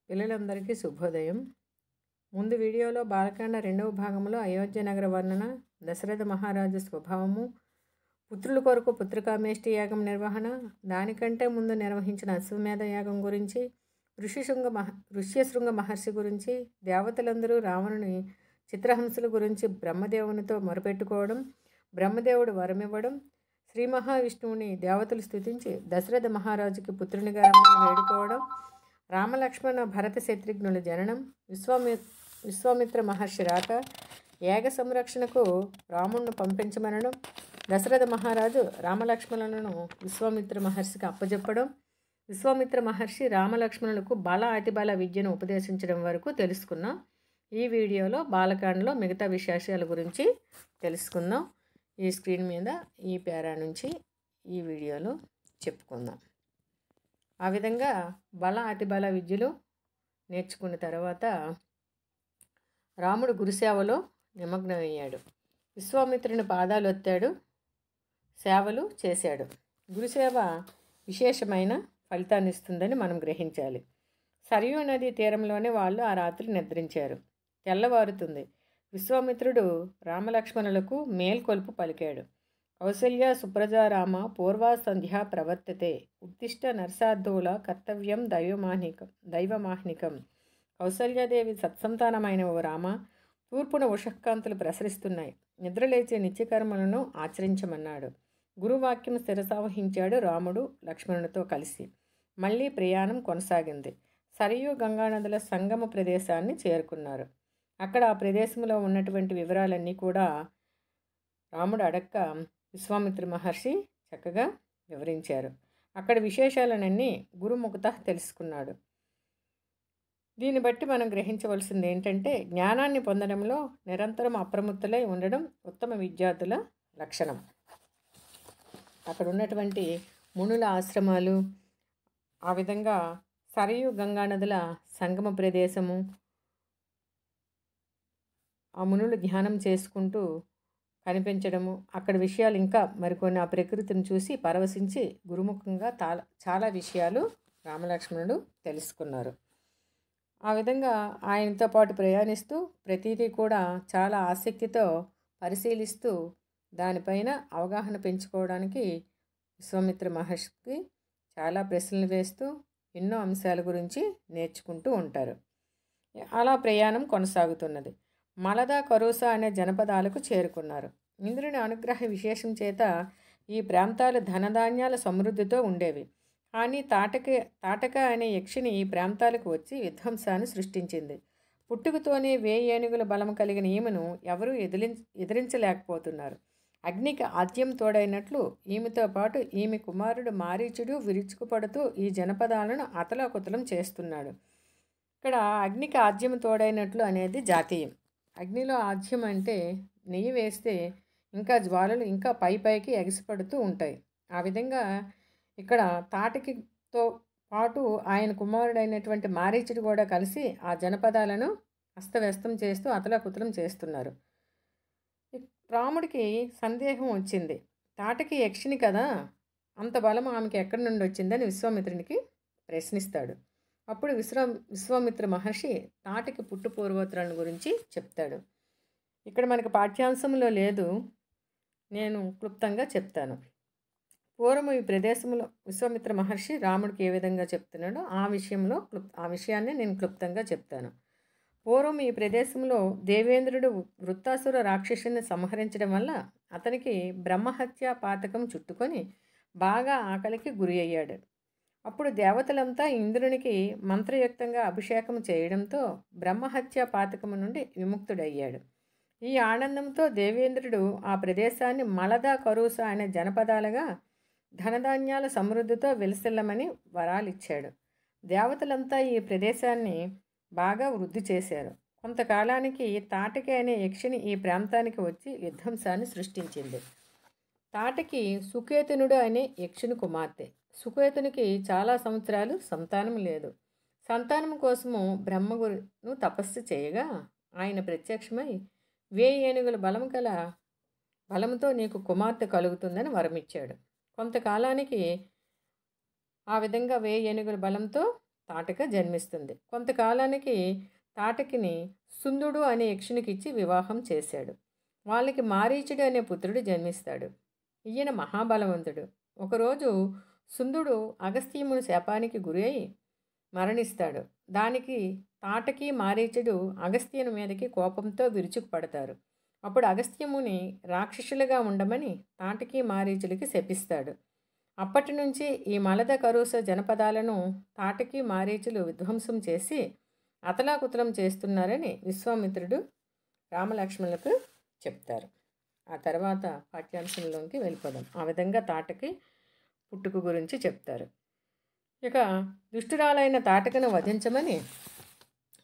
పిల్లలందరికీ శుభోదయం. ముందు వీడియోలో బాలకాండ 2వ భాగంలో అయోధ్య నగర వర్ణన, దశరథ మహారాజు స్వభావము, పుత్రుల కొరకు పుత్రకామేష్టి యాగం నిర్వహణ, దానికంటే ముందు నిర్వహించిన అశ్వమేధ యాగం గురించి, ఋష్యశృంగ మహర్షి గురించి, దేవతలందరూ రావణుని చిత్రహంసల గురించి బ్రహ్మదేవునితో మొరపెట్టుకోవడం, బ్రహ్మదేవుడు వరమివ్వడం, శ్రీ మహావిష్ణువుని దేవతలు స్తుతించి దశరథ మహారాజుకి పుత్రునిగా రమ్మని వేడుకోవడం, రామలక్ష్మణ భరత శత్రుఘ్నుల జననం, విశ్వామిత్ర మహర్షి రాక, యాగ సంరక్షణకు రాముణ్ణి పంపించమనడం, దశరథ మహారాజు రామలక్ష్మణులను విశ్వామిత్ర మహర్షికి అప్పజెప్పడం, విశ్వామిత్ర మహర్షి రామలక్ష్మణులకు బల అతిబల విద్యను ఉపదేశించడం వరకు తెలుసుకున్నాం. ఈ వీడియోలో బాలకాండలో మిగతా విశేషాల గురించి తెలుసుకుందాం. ఈ స్క్రీన్ మీద ఈ పేరా నుంచి ఈ వీడియోలో చెప్పుకుందాం. ఆ విధంగా బల అతిబల విద్యలు నేర్చుకున్న తర్వాత రాముడు గురుసేవలో నిమగ్నమయ్యాడు. విశ్వామిత్రుని పాదాలు ఒత్తాడు, సేవలు చేశాడు. గురుసేవ విశేషమైన ఫలితాన్ని ఇస్తుందని మనం గ్రహించాలి. సరయూ నది తీరంలోనే వాళ్ళు ఆ రాత్రి నిద్రించారు. తెల్లవారుతుంది. విశ్వామిత్రుడు రామలక్ష్మణులకు మేల్కొల్పు పలికాడు. కౌసల్య సుప్రజారామ పూర్వా సంధ్యా ప్రవర్తతే ఉత్తిష్ట నరసార్థుల కర్తవ్యం దైవమాహ్నికం. కౌసల్యాదేవి సత్సంతానమైన ఓ రామ, తూర్పున ఉషఃకాంతులు ప్రసరిస్తున్నాయి. నిద్రలేచే నిత్యకర్మలను ఆచరించమన్నాడు. గురువాక్యం శిరసావహించాడు రాముడు లక్ష్మణునితో కలిసి. మళ్ళీ ప్రయాణం కొనసాగింది. సరయూ గంగానదుల సంగమ ప్రదేశాన్ని చేరుకున్నారు. అక్కడ ఆ ప్రదేశంలో ఉన్నటువంటి వివరాలన్నీ కూడా రాముడు అడక్క విశ్వామిత్ర మహర్షి చక్కగా వివరించారు. అక్కడ విశేషాలనన్నీ గురుముఖత తెలుసుకున్నాడు. దీన్ని బట్టి మనం గ్రహించవలసింది ఏంటంటే, జ్ఞానాన్ని పొందడంలో నిరంతరం అప్రమత్తులై ఉండడం ఉత్తమ విద్యార్థుల లక్షణం. అక్కడ ఉన్నటువంటి మునుల ఆశ్రమాలు, ఆ విధంగా సరయూ గంగానదుల సంగమ ప్రదేశము, ఆ మునులు ధ్యానం చేసుకుంటూ కనిపించడము, అక్కడ విషయాలు ఇంకా మరికొన్ని ఆ ప్రకృతిని చూసి పరవశించి గురుముఖంగా చాలా విషయాలు రామలక్ష్మణుడు తెలుసుకున్నారు. ఆ విధంగా ఆయనతో పాటు ప్రయాణిస్తూ ప్రతిదీ కూడా చాలా ఆసక్తితో పరిశీలిస్తూ దానిపైన అవగాహన పెంచుకోవడానికి విశ్వామిత్ర మహర్షికి చాలా ప్రశ్నలు వేస్తూ ఎన్నో అంశాల గురించి నేర్చుకుంటూ ఉంటారు. అలా ప్రయాణం కొనసాగుతున్నది. మలద కరుస అనే జనపదాలకు చేరుకున్నారు. ఇంద్రుని అనుగ్రహ విశేషం చేత ఈ ప్రాంతాలు ధనధాన్యాల సమృద్ధితో ఉండేవి. కానీ తాటక అనే యక్షిని ఈ ప్రాంతాలకు వచ్చి విధ్వంసాన్ని సృష్టించింది. పుట్టుకతోనే 1000 ఏనుగుల బలం కలిగిన ఈమెను ఎవరూ ఎదిరించలేకపోతున్నారు. అగ్నికి ఆద్యం తోడైనట్లు ఈమెతో పాటు ఈమె కుమారుడు మారీచుడు విరుచుకుపడుతూ ఈ జనపదాలను అతలాకుతలం చేస్తున్నాడు. ఇక్కడ అగ్నికి ఆద్యం తోడైనట్లు అనేది జాతీయం. అగ్నిలో ఆజ్యం అంటే నెయ్యి వేస్తే ఇంకా జ్వాలలు ఇంకా పైకి ఎగసిపడుతూ ఉంటాయి. ఆ విధంగా ఇక్కడ తాటకితో పాటు ఆయన కుమారుడైనటువంటి మారీచుడు కూడా కలిసి ఆ జనపదాలను అస్తవ్యస్తం చేస్తూ అతలాకుతలం చేస్తున్నారు. రాముడికి సందేహం వచ్చింది. తాటకి యక్షిని కదా, అంత బలం ఆమెకి ఎక్కడి నుండి వచ్చిందని విశ్వామిత్రునికి ప్రశ్నిస్తాడు. అప్పుడు విశ్వామిత్ర మహర్షి తాటకి పుట్టు పూర్వోత్తరాల గురించి చెప్తాడు. ఇక్కడ మనకి పాఠ్యాంశంలో లేదు, నేను క్లుప్తంగా చెప్తాను. పూర్వం ఈ ప్రదేశంలో విశ్వామిత్ర మహర్షి రాముడికి ఏ విధంగా చెప్తున్నాడో ఆ విషయాన్ని నేను క్లుప్తంగా చెప్తాను. పూర్వం ఈ ప్రదేశంలో దేవేంద్రుడు వృత్తాసుర రాక్షసుని సంహరించడం వల్ల అతనికి బ్రహ్మహత్య పాతకం చుట్టుకొని బాగా ఆకలికి గురి అయ్యాడు. అప్పుడు దేవతలంతా ఇంద్రునికి మంత్రయుక్తంగా అభిషేకం చేయడంతో బ్రహ్మహత్య పాతకము నుండి విముక్తుడయ్యాడు. ఈ ఆనందంతో దేవేంద్రుడు ఆ ప్రదేశాన్ని మలద కరుస అనే జనపదాలుగా ధనధాన్యాల సమృద్ధితో విలసిల్లమని వరాలిచ్చాడు. దేవతలంతా ఈ ప్రదేశాన్ని బాగా వృద్ధి చేశారు. కొంతకాలానికి తాటకి అనే యక్షిని ఈ ప్రాంతానికి వచ్చి విధ్వంసాన్ని సృష్టించింది. తాటకి సుకేతునుడు అనే యక్షుని కుమార్తె. సుకేతునికి చాలా సంవత్సరాలు సంతానం లేదు. సంతానం కోసము బ్రహ్మగురును తపస్సు చేయగా ఆయన ప్రత్యక్షమై 1000 ఏనుగుల బలంతో నీకు కుమార్తె కలుగుతుందని వరమిచ్చాడు. కొంతకాలానికి ఆ విధంగా 1000 ఏనుగుల బలంతో తాటక జన్మిస్తుంది. కొంతకాలానికి తాటకిని సుందుడు అనే యక్షునికిచ్చి వివాహం చేశాడు. వాళ్ళకి మారీచుడు అనే పుత్రుడు జన్మిస్తాడు. ఈయన మహాబలవంతుడు. ఒకరోజు సుందుడు అగస్త్యముని శాపానికి గురి అయి మరణిస్తాడు. దానికి తాటకి మారీచుడు అగస్త్యుని మీదకి కోపంతో విరుచుకుపడతారు. అప్పుడు అగస్త్యముని రాక్షసులుగా ఉండమని తాటకి మారీచులకి శపిస్తాడు. అప్పటి నుంచి ఈ మలద కరుస జనపదాలను తాటకి మారీచులు విధ్వంసం చేసి అతలాకుతలం చేస్తున్నారని విశ్వామిత్రుడు రామలక్ష్మణులకు చెప్తారు. ఆ తర్వాత పాఠ్యాంశంలోకి వెళ్ళిపోదాం. ఆ విధంగా తాటకి పుట్టుక గురించి చెప్తారు. ఇక దుష్టురాలైన తాటకను వధించమని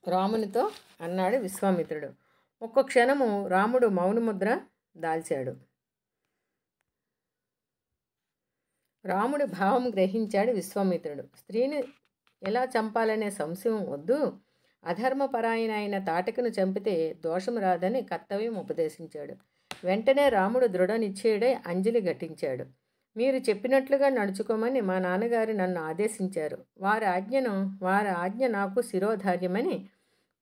రామునితో అన్నాడు విశ్వామిత్రుడు. ఒక్క క్షణము రాముడు మౌనముద్ర దాల్చాడు. రాముడి భావం గ్రహించాడు విశ్వామిత్రుడు. స్త్రీని ఎలా చంపాలనే సంశయం వద్దు, అధర్మపరాయణ అయిన తాటకను చంపితే దోషం రాదని కర్తవ్యం ఉపదేశించాడు. వెంటనే రాముడు దృఢ నిశ్చయుడై అంజలి ఘటించాడు. మీరు చెప్పినట్లుగా నడుచుకోమని మా నాన్నగారు నన్ను ఆదేశించారు. వారి ఆజ్ఞ నాకు శిరోధార్యమని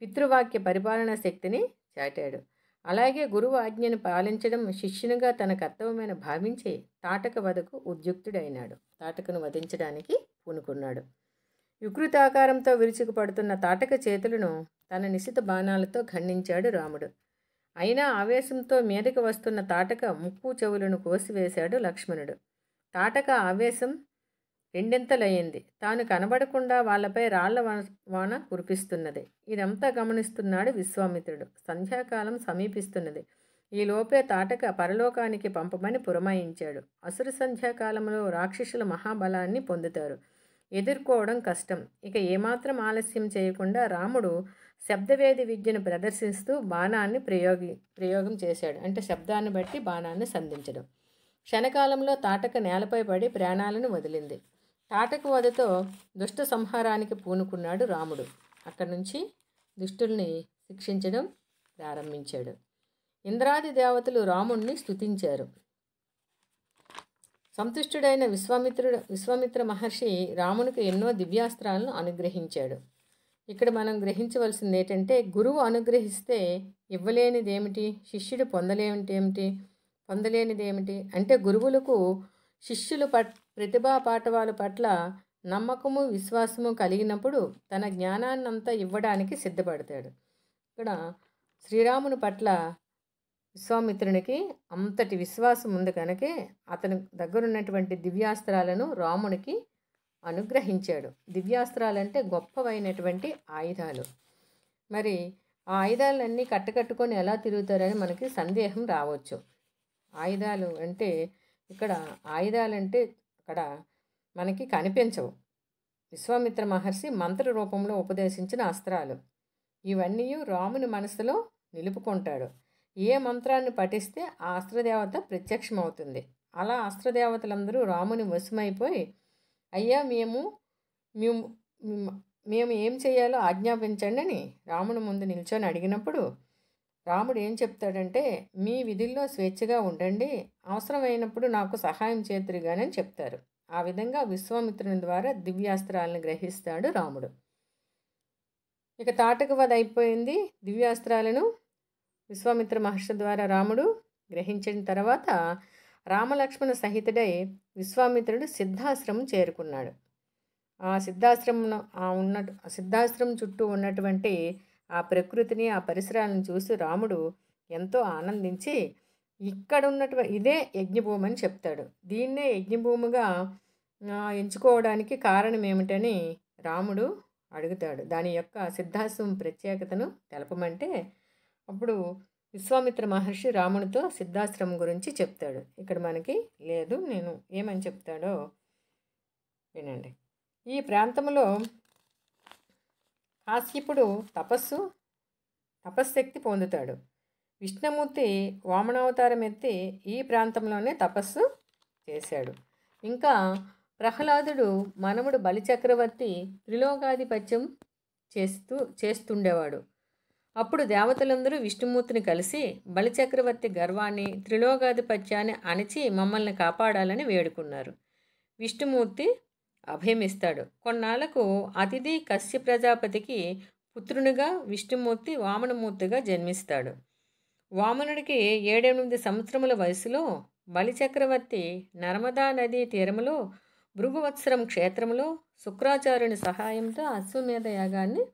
పితృవాక్య పరిపాలనా శక్తిని చాటాడు. అలాగే గురువు ఆజ్ఞను పాలించడం శిష్యునిగా తన కర్తవ్యమైన భావించి తాటక వధకు ఉద్యుక్తుడైనాడు. తాటకను వధించడానికి పూనుకున్నాడు. వికృతాకారంతో విరుచుకుపడుతున్న తాటక చేతులను తన నిశిత బాణాలతో ఖండించాడు రాముడు. అయినా ఆవేశంతో మీదకి వస్తున్న తాటక ముక్కు చెవులను కోసివేశాడు లక్ష్మణుడు. తాటక ఆవేశం రెండింతలయ్యింది. తాను కనబడకుండా వాళ్ళపై రాళ్ల వాన కురిపిస్తున్నది. ఇదంతా గమనిస్తున్నాడు విశ్వామిత్రుడు. సంధ్యాకాలం సమీపిస్తున్నది. ఈలోపే తాటక పరలోకానికి పంపమని పురమాయించాడు. అసుర సంధ్యాకాలంలో రాక్షసుల మహాబలాన్ని పొందుతారు. ఎదుర్కోవడం కష్టం. ఇక ఏమాత్రం ఆలస్యం చేయకుండా రాముడు శబ్దవేది విద్యను ప్రదర్శిస్తూ బాణాన్ని ప్రయోగం చేశాడు. అంటే శబ్దాన్ని బట్టి బాణాన్ని సంధించడం. క్షణకాలంలో తాటక నేలపై పడి ప్రాణాలను వదిలింది. తాటక వధతో దుష్ట సంహారానికి పూనుకున్నాడు రాముడు. అక్కడి నుంచి దుష్టుల్ని శిక్షించడం ప్రారంభించాడు. ఇంద్రాది దేవతలు రాముణ్ణి స్తుతించారు. సంతుష్టుడైన విశ్వామిత్ర మహర్షి రామునికి ఎన్నో దివ్యాస్త్రాలను అనుగ్రహించాడు. ఇక్కడ మనం గ్రహించవలసింది ఏంటంటే, గురువు అనుగ్రహిస్తే ఇవ్వలేనిదేమిటి, శిష్యుడు పొందలేనిదేమిటి అంటే గురువులకు శిష్యుల ప్రతిభా పాఠవాల పట్ల నమ్మకము విశ్వాసము కలిగినప్పుడు తన జ్ఞానాన్నంతా ఇవ్వడానికి సిద్ధపడతాడు. ఇక్కడ శ్రీరాముని పట్ల విశ్వామిత్రునికి అంతటి విశ్వాసం ఉంది కనుకే అతని దగ్గరున్నటువంటి దివ్యాస్త్రాలను రామునికి అనుగ్రహించాడు. దివ్యాస్త్రాలంటే గొప్పవైనటువంటి ఆయుధాలు. మరి ఆ ఆయుధాలన్నీ కట్టుకొని ఎలా తిరుగుతారని మనకి సందేహం రావచ్చు. ఆయుధాలు అంటే ఆయుధాలంటే అక్కడ మనకి కనిపించవు. విశ్వామిత్ర మహర్షి మంత్ర రూపంలో ఉపదేశించిన అస్త్రాలు. ఇవన్నీ రాముని మనసులో నిలుపుకుంటాడు. ఏ మంత్రాన్ని పఠిస్తే ఆ అస్త్రదేవత ప్రత్యక్షమవుతుంది. అలా అస్త్రదేవతలందరూ రాముని వశమైపోయి, అయ్యా మేము ఏం చేయాలో ఆజ్ఞాపించండి అని రాముని ముందు నిల్చొని అడిగినప్పుడు రాముడు ఏం చెప్తాడంటే, మీ విధుల్లో స్వేచ్ఛగా ఉండండి, అవసరమైనప్పుడు నాకు సహాయం చేతురుగానని చెప్తారు. ఆ విధంగా విశ్వామిత్రుని ద్వారా దివ్యాస్త్రాలను గ్రహిస్తాడు రాముడు. ఇక తాటక వధ అయిపోయింది. దివ్యాస్త్రాలను విశ్వామిత్ర మహర్షి ద్వారా రాముడు గ్రహించిన తర్వాత రామలక్ష్మణ సహితుడై విశ్వామిత్రుడు సిద్ధాశ్రమం చేరుకున్నాడు. ఆ సిద్ధాశ్రమం చుట్టూ ఉన్నటువంటి ఆ ప్రకృతిని, ఆ పరిసరాలను చూసి రాముడు ఎంతో ఆనందించి ఇక్కడ ఇదే యజ్ఞభూమి అని చెప్తాడు. దీన్నే యజ్ఞభూమిగా ఎంచుకోవడానికి కారణం ఏమిటని రాముడు అడుగుతాడు. దాని యొక్క సిద్ధాశ్రమం ప్రత్యేకతను తెలపమంటే అప్పుడు విశ్వామిత్ర మహర్షి రామునితో సిద్ధాశ్రమం గురించి చెప్తాడు. ఇక్కడ మనకి లేదు, నేను ఏమని చెప్తాడో వినండి. ఈ ప్రాంతంలో కాశ్యపుడు తపశ్శక్తి పొందుతాడు. విష్ణుమూర్తి వామనావతారం ఎత్తి ఈ ప్రాంతంలోనే తపస్సు చేశాడు. ఇంకా ప్రహ్లాదుడు మనముడు బలిచక్రవర్తి త్రిలోకాధిపత్యం చేస్తుండేవాడు. అప్పుడు దేవతలందరూ విష్ణుమూర్తిని కలిసి బలిచక్రవర్తి గర్వాన్ని, త్రిలోకాధిపత్యాన్ని అణిచి మమ్మల్ని కాపాడాలని వేడుకున్నారు. విష్ణుమూర్తి అభయమిస్తాడు. కొన్నాళ్లకు అతిథి కశ్య ప్రజాపతికి పుత్రునిగా విష్ణుమూర్తి వామనమూర్తిగా జన్మిస్తాడు. వామనుడికి 7-8 సంవత్సరముల వయసులో బలిచక్రవర్తి నర్మదా నదీ తీరములో భృగువత్సరం క్షేత్రంలో శుక్రాచార్యుని సహాయంతో అశ్వమేధ యాగాన్ని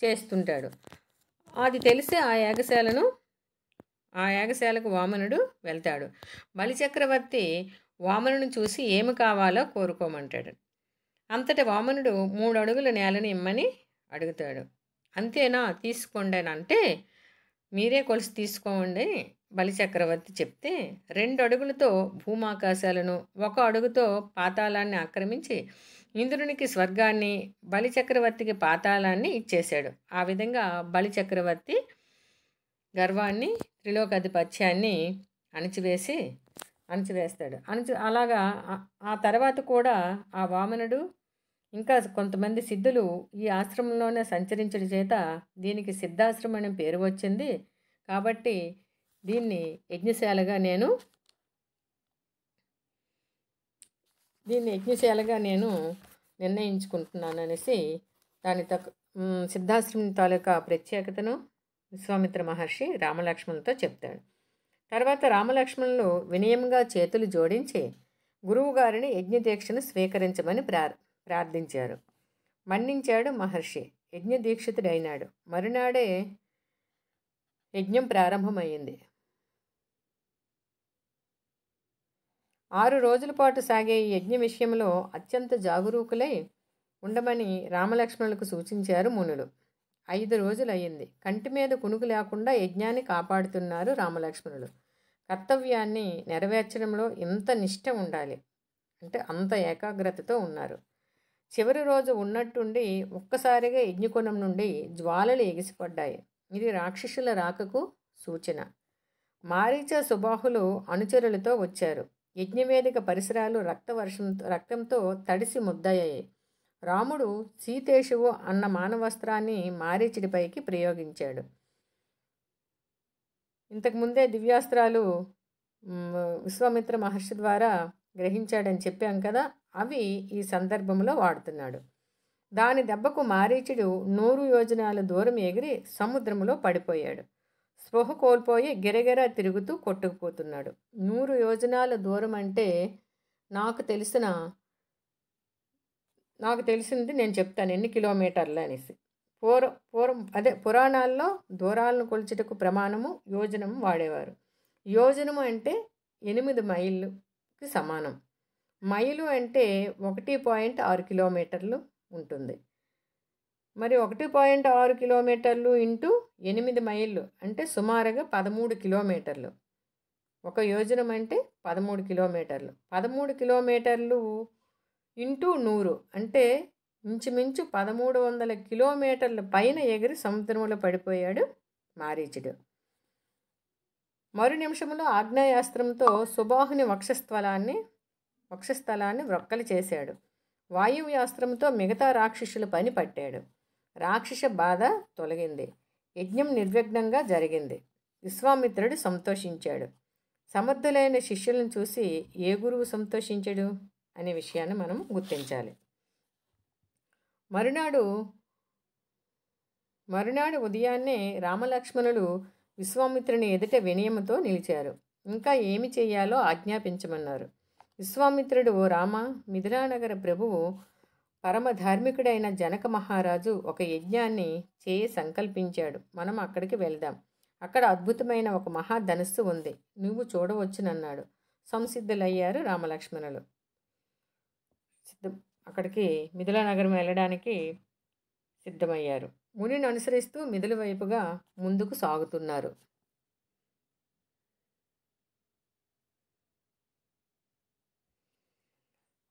చేస్తుంటాడు. అది తెలిసి ఆ యాగశాలకు వామనుడు వెళ్తాడు. బలిచక్రవర్తి వామనుని చూసి ఏమి కావాలో కోరుకోమంటాడు. అంతటా వామనుడు 3 అడుగుల నేలను ఇమ్మని అడుగుతాడు. అంతేనా, తీసుకోండి అని అంటే, మీరే కొలిసి తీసుకోండి బలిచక్రవర్తి చెప్తే 2 అడుగులతో భూమాకాశాలను 1 అడుగుతో పాతాళాన్ని ఆక్రమించి ఇంద్రునికి స్వర్గాన్ని, బలిచక్రవర్తికి పాతాళాన్ని ఇచ్చేశాడు. ఆ విధంగా బలిచక్రవర్తి గర్వాన్ని, త్రిలోకాధిపత్యాన్ని అణిచివేస్తాడు. అలాగా ఆ తర్వాత కూడా ఆ వామనుడు ఇంకా కొంతమంది సిద్ధులు ఈ ఆశ్రమంలోనే సంచరించడం చేత దీనికి సిద్ధాశ్రమం అనే పేరు వచ్చింది. కాబట్టి దీన్ని యజ్ఞశాలగా నేను నిర్ణయించుకుంటున్నాను అనేసి సిద్ధాశ్రమం తాలూకా ప్రత్యేకతను విశ్వామిత్ర మహర్షి రామలక్ష్మణులతో చెప్తాడు. తర్వాత రామలక్ష్మణులు వినయంగా చేతులు జోడించి గురువుగారిని యజ్ఞదీక్షను స్వీకరించమని ప్రార్థించారు. మన్నించాడు మహర్షి. యజ్ఞదీక్షితుడైనాడు. మరునాడే యజ్ఞం ప్రారంభమైంది. 6 రోజుల పాటు సాగే ఈ యజ్ఞ విషయంలో అత్యంత జాగరూకులై ఉండమని రామలక్ష్మణులకు సూచించారు మునులు. 5 రోజులయ్యింది. కంటి మీద కునుకు లేకుండా యజ్ఞాన్ని కాపాడుతున్నారు రామలక్ష్మణులు. కర్తవ్యాన్ని నెరవేర్చడంలో ఎంత నిష్ఠ ఉండాలి అంటే అంత ఏకాగ్రతతో ఉన్నారు. చివరి రోజు ఉన్నట్టుండి ఒక్కసారిగా యజ్ఞకోణం నుండి జ్వాలలు ఎగిసిపడ్డాయి. ఇది రాక్షసుల రాకకు సూచన. మారీచ సుబాహులు అనుచరులతో వచ్చారు. యజ్ఞవేదిక పరిసరాలు రక్తంతో తడిసి ముద్దయ్యాయి. రాముడు సీతేశువు అన్న మానవస్త్రాన్ని మారీచుడిపైకి ప్రయోగించాడు. ఇంతకుముందే దివ్యాస్త్రాలు విశ్వామిత్ర మహర్షి ద్వారా గ్రహించాడని చెప్పాం కదా, అవి ఈ సందర్భంలో వాడుతున్నాడు. దాని దెబ్బకు మారీచుడు 100 యోజనాల దూరం ఎగిరి సముద్రంలో పడిపోయాడు. స్పృహ కోల్పోయి గిరగిరా తిరుగుతూ కొట్టుకుపోతున్నాడు. 100 యోజనాల దూరం అంటే నాకు తెలిసింది నేను చెప్తాను ఎన్ని కిలోమీటర్లు అనేసి. పురాణాల్లో దూరాలను కొలిచుటకు ప్రమాణము యోజనము వాడేవారు. యోజనము అంటే 8 మైళ్ళకి సమానం. మైలు అంటే 1.6 కిలోమీటర్లు ఉంటుంది. మరి 1.6 కిలోమీటర్లు ఇంటూ 8 మైళ్ళు అంటే సుమారుగా 13 కిలోమీటర్లు. ఒక యోజనం అంటే 13 కిలోమీటర్లు. 13 కిలోమీటర్లు ఇంటూ 100 అంటే ఇంచుమించు 1300 కిలోమీటర్ల పైన ఎగిరి సముద్రంలో పడిపోయాడు మారీచుడు. మరు నిమిషంలో ఆగ్నేయాస్త్రంతో సుబాహుని వక్షస్థలాన్ని వ్రొక్కలు చేశాడు. వాయువ్యాస్త్రంతో మిగతా రాక్షసుల పని పట్టాడు. రాక్షస బాధ తొలగింది. యజ్ఞం నిర్విఘ్నంగా జరిగింది. విశ్వామిత్రుడు సంతోషించాడు. సమర్థులైన శిష్యులను చూసి ఏ గురువు సంతోషించడు అనే విషయాన్ని మనం గుర్తించాలి. మరునాడు ఉదయాన్నే రామలక్ష్మణులు విశ్వామిత్రుని ఎదుట వినయముతో నిలిచారు. ఇంకా ఏమి చేయాలో ఆజ్ఞాపించమన్నారు. విశ్వామిత్రుడు, ఓ రామ, మిథిలానగర ప్రభువు పరమధార్మికుడైన జనక మహారాజు ఒక యజ్ఞాన్ని సంకల్పించాడు. మనం అక్కడికి వెళ్దాం. అక్కడ అద్భుతమైన ఒక మహాధనస్సు ఉంది. నువ్వు చూడవచ్చునన్నాడు. సంసిద్ధులయ్యారు రామలక్ష్మణులు. అక్కడికి మిథిలానగరం వెళ్ళడానికి సిద్ధమయ్యారు. మునిని అనుసరిస్తూ మిథిల వైపుగా ముందుకు సాగుతున్నారు.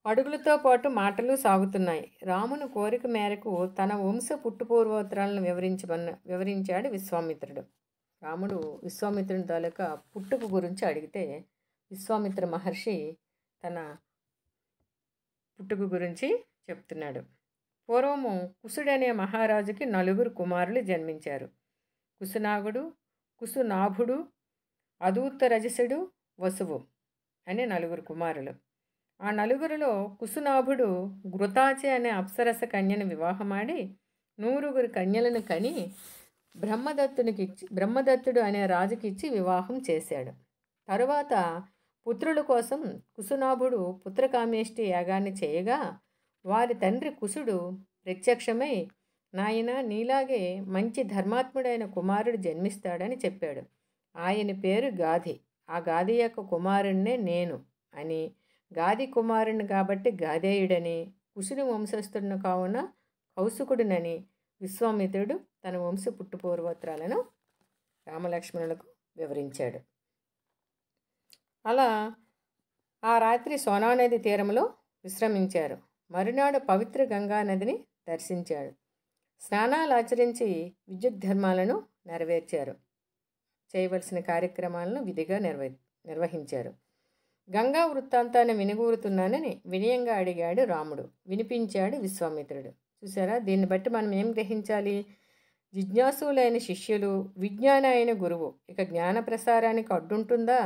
అడుగులతో పాటు మాటలు సాగుతున్నాయి. రాముని కోరిక మేరకు తన వంశ పుట్టుపూర్వోత్తరాలను వివరించాడు విశ్వామిత్రుడు. రాముడు విశ్వామిత్రుని తాలూకా పుట్టుక గురించి అడిగితే విశ్వామిత్ర మహర్షి తన పుట్టుక గురించి చెప్తున్నాడు. పూర్వము కుసుడనే మహారాజుకి 4 కుమారులు జన్మించారు. కుసునాగుడు, కుసునాభుడు, అదూత్తరజసుడు, వసువు అనే 4 కుమారులు. ఆ నలుగురిలో కుసునాభుడు ఘృతాచి అనే అప్సరస కన్యను వివాహమాడి 100 కన్యలను కని బ్రహ్మదత్తుడు అనే రాజుకిచ్చి వివాహం చేశాడు. తరువాత పుత్రుల కోసం కుసునాభుడు పుత్రకామేష్టి యాగాన్ని చేయగా వారి తండ్రి కుసుడు ప్రత్యక్షమై, నాయన నీలాగే మంచి ధర్మాత్ముడైన కుమారుడు జన్మిస్తాడని చెప్పాడు. ఆయన పేరు గాధి. ఆ గాధి యొక్క కుమారుణ్ణే నేను అని, గాది కుమారుని కాబట్టి గాధేయుడని, కుసుని వంశస్థుడిని కావున కౌసుకుడునని విశ్వామిత్రుడు తన వంశ పుట్టుపూర్వోత్తరాలను రామలక్ష్మణులకు వివరించాడు. అలా ఆ రాత్రి సోనానది తీరంలో విశ్రమించారు. మరునాడు పవిత్ర గంగా నదిని దర్శించాడు. స్నానాలు ఆచరించి విద్యుత్ ధర్మాలను నెరవేర్చారు. చేయవలసిన కార్యక్రమాలను విధిగా నిర్వహించారు. గంగా వృత్తాంతాన్ని వినిగూరుతున్నానని వినయంగా అడిగాడు రాముడు. వినిపించాడు విశ్వామిత్రుడు. చూసారా, దీన్ని బట్టి మనం ఏం గ్రహించాలి? జిజ్ఞాసులైన శిష్యులు, విజ్ఞాన అయిన గురువు ఇక జ్ఞాన ప్రసారానికి అడ్డుంటుందా?